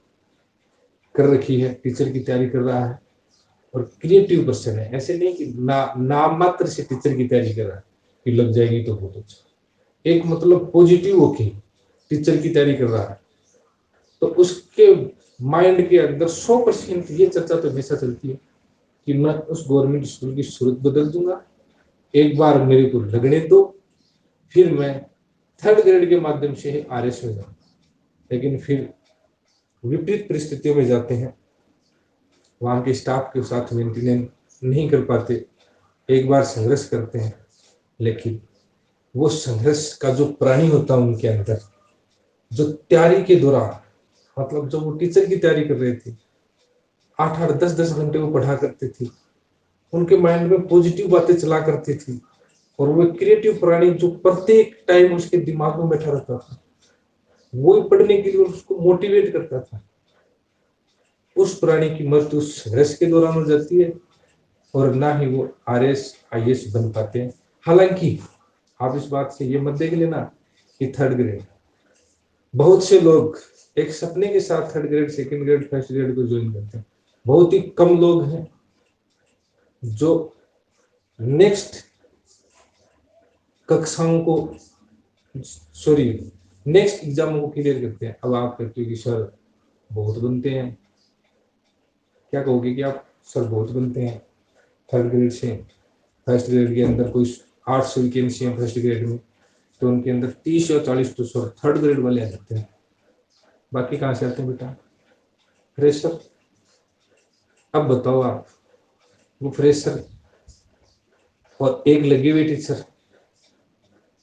कर रखी है, टीचर की तैयारी कर रहा है और क्रिएटिव पर्सन है, ऐसे नहीं कि नाम मात्र से टीचर की तैयारी कर रहा है कि लग जाएगी तो बहुत अच्छा, एक मतलब पॉजिटिव होके टीचर की तैयारी कर रहा है, तो उसके माइंड के अंदर 100% ये चर्चा तो हमेशा चलती है कि मैं उस गवर्नमेंट स्कूल की सूरत बदल दूंगा, एक बार मेरे को लगने दो, फिर मैं 3rd ग्रेड के माध्यम से आरएस में जाऊँ। लेकिन फिर विपरीत परिस्थितियों में जाते हैं, वहां के स्टाफ के साथ मेंटेनेंस नहीं कर पाते, एक बार संघर्ष करते हैं, लेकिन वो संघर्ष का जो प्राणी होता है उनके अंदर, जो तैयारी के दौरान, मतलब जब वो टीचर की तैयारी कर रहे थे 8-8 10-10 घंटे वो पढ़ा करते थे, उनके माइंड में पॉजिटिव बातें चला करती थी और वो क्रिएटिव प्राणी जो प्रत्येक टाइम उसके दिमाग में बैठा रहता था, वो पढ़ने के लिए उसको मोटिवेट करता था। उस प्राणी की मृत्यु संघर्ष के दौरान हो जाती है और ना ही वो आरएस आईएएस बन पाते हैं। हालांकि आप इस बात से ये मत देख लेना कि 3rd ग्रेड, बहुत से लोग एक सपने के साथ 3rd grade 2nd grade 1st grade को ज्वाइन करते हैं। बहुत ही कम लोग हैं जो नेक्स्ट कक्षाओं को सॉरी नेक्स्ट एग्जामों को क्लियर करते हैं। अब आप कहते हो कि सर बहुत बनते हैं, क्या कहोगे कि आप सर बहुत बनते हैं 3rd ग्रेड से 1st ग्रेड के अंदर कोई 800 वैकेंसी है 1st ग्रेड में, तो उनके अंदर 30 या 40 तो सर 3rd ग्रेड वाले आ जाते हैं, बाकी कहाँ से आते हैं बेटा? फ्रेशर। अब बताओ आप, वो फ्रेशर और एक लगे हुए टीचर,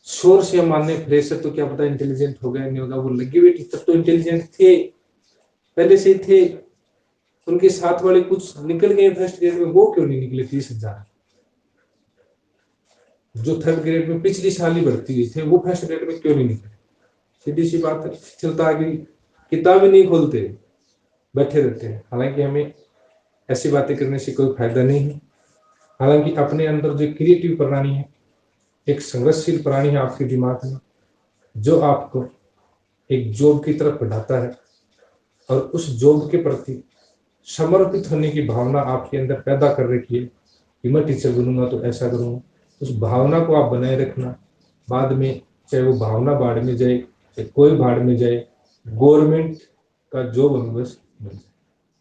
शोर से मानने फ्रेशर तो क्या पता इंटेलिजेंट होगा नहीं होगा, वो लगे हुए टीचर तो इंटेलिजेंट थे, पहले से थे, उनके साथ वाले कुछ निकल गए 1st ग्रेड में, वो क्यों नहीं निकले? 30,000 जो 3rd ग्रेड में पिछली साल ही भर्ती हुए थे वो 1st ग्रेड में क्यों नहीं निकले? सीधी सी बात है, चलता आगे किताब ही नहीं खोलते, बैठे रहते हैं। हालांकि हमें ऐसी बातें करने से कोई फायदा नहीं है। हालांकि अपने अंदर जो क्रिएटिव प्राणी है, एक संघर्षशील प्राणी है आपके दिमाग में, जो आपको एक जॉब की तरफ बढ़ाता है और उस जॉब के प्रति समर्पित होने की भावना आपके अंदर पैदा कर रखी है कि मैं टीचर बनूंगा तो ऐसा करूंगा। उस भावना को आप बनाए रखना। बाद में चाहे वो भावना भाड़ में जाए, चाहे कोई भाड़ में जाए, गवर्नमेंट का जॉब बंदोबस्त मिल जाए।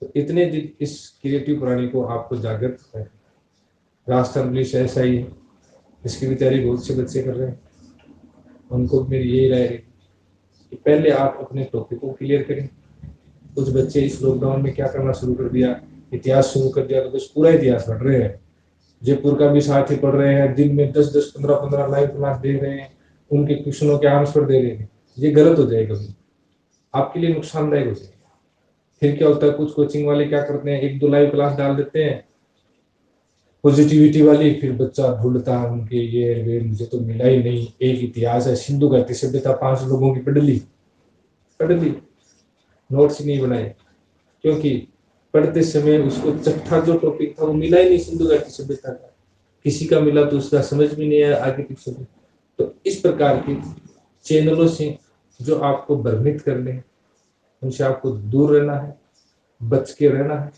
तो इतने दिन इस क्रिएटिव प्राणी को आपको जागृत है। राजस्थान पुलिस ऐसा ही है, इसकी भी तैयारी बहुत से बच्चे कर रहे हैं। उनको मेरी यही राय है कि पहले आप अपने टॉपिक को क्लियर करें। कुछ बच्चे इस लॉकडाउन में क्या करना शुरू कर दिया, इतिहास शुरू कर दिया, तो बस पूरा इतिहास पढ़ रहे हैं। जयपुर का भी साथ ही पढ़ रहे हैं, दिन में 10-10, 15-15 लाइव क्लास दे रहे हैं, उनके क्वेश्चनों के आंसर दे रहे हैं। ये गलत हो जाएगा, आपके लिए नुकसानदायक हो जाएगा। फिर क्या होता है, कुछ कोचिंग वाले क्या करते हैं, 1-2 लाइव क्लास डाल देते हैं पॉजिटिविटी वाली, फिर बच्चा भूलता है उनके ये वे, मुझे तो मिला ही नहीं। एक इतिहास है, सिंधु घाटी सभ्यता 5 लोगों की पढ़ ली, नोट्स नहीं बनाए, क्योंकि पढ़ते समय उसको छठा जो टॉपिक था वो मिला ही नहीं सिंधु घाटी सभ्यता का। किसी का मिला तो उसका समझ भी नहीं आया आगे पीछे। तो इस प्रकार के चैनलों से जो आपको भ्रमित कर ले, उनसे आपको दूर रहना है, बच के रहना है।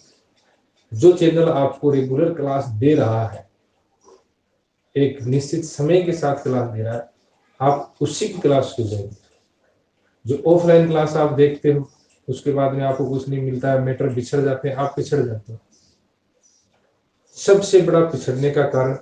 जो चैनल आपको रेगुलर क्लास दे रहा है, एक निश्चित समय के साथ क्लास दे रहा है, आप उसी की क्लास को जाइए। जो ऑफलाइन क्लास आप देखते हो, उसके बाद में आपको कुछ नहीं मिलता है, मैटर बिछड़ जाते हैं, आप पिछड़ जाते हो। सबसे बड़ा पिछड़ने का कारण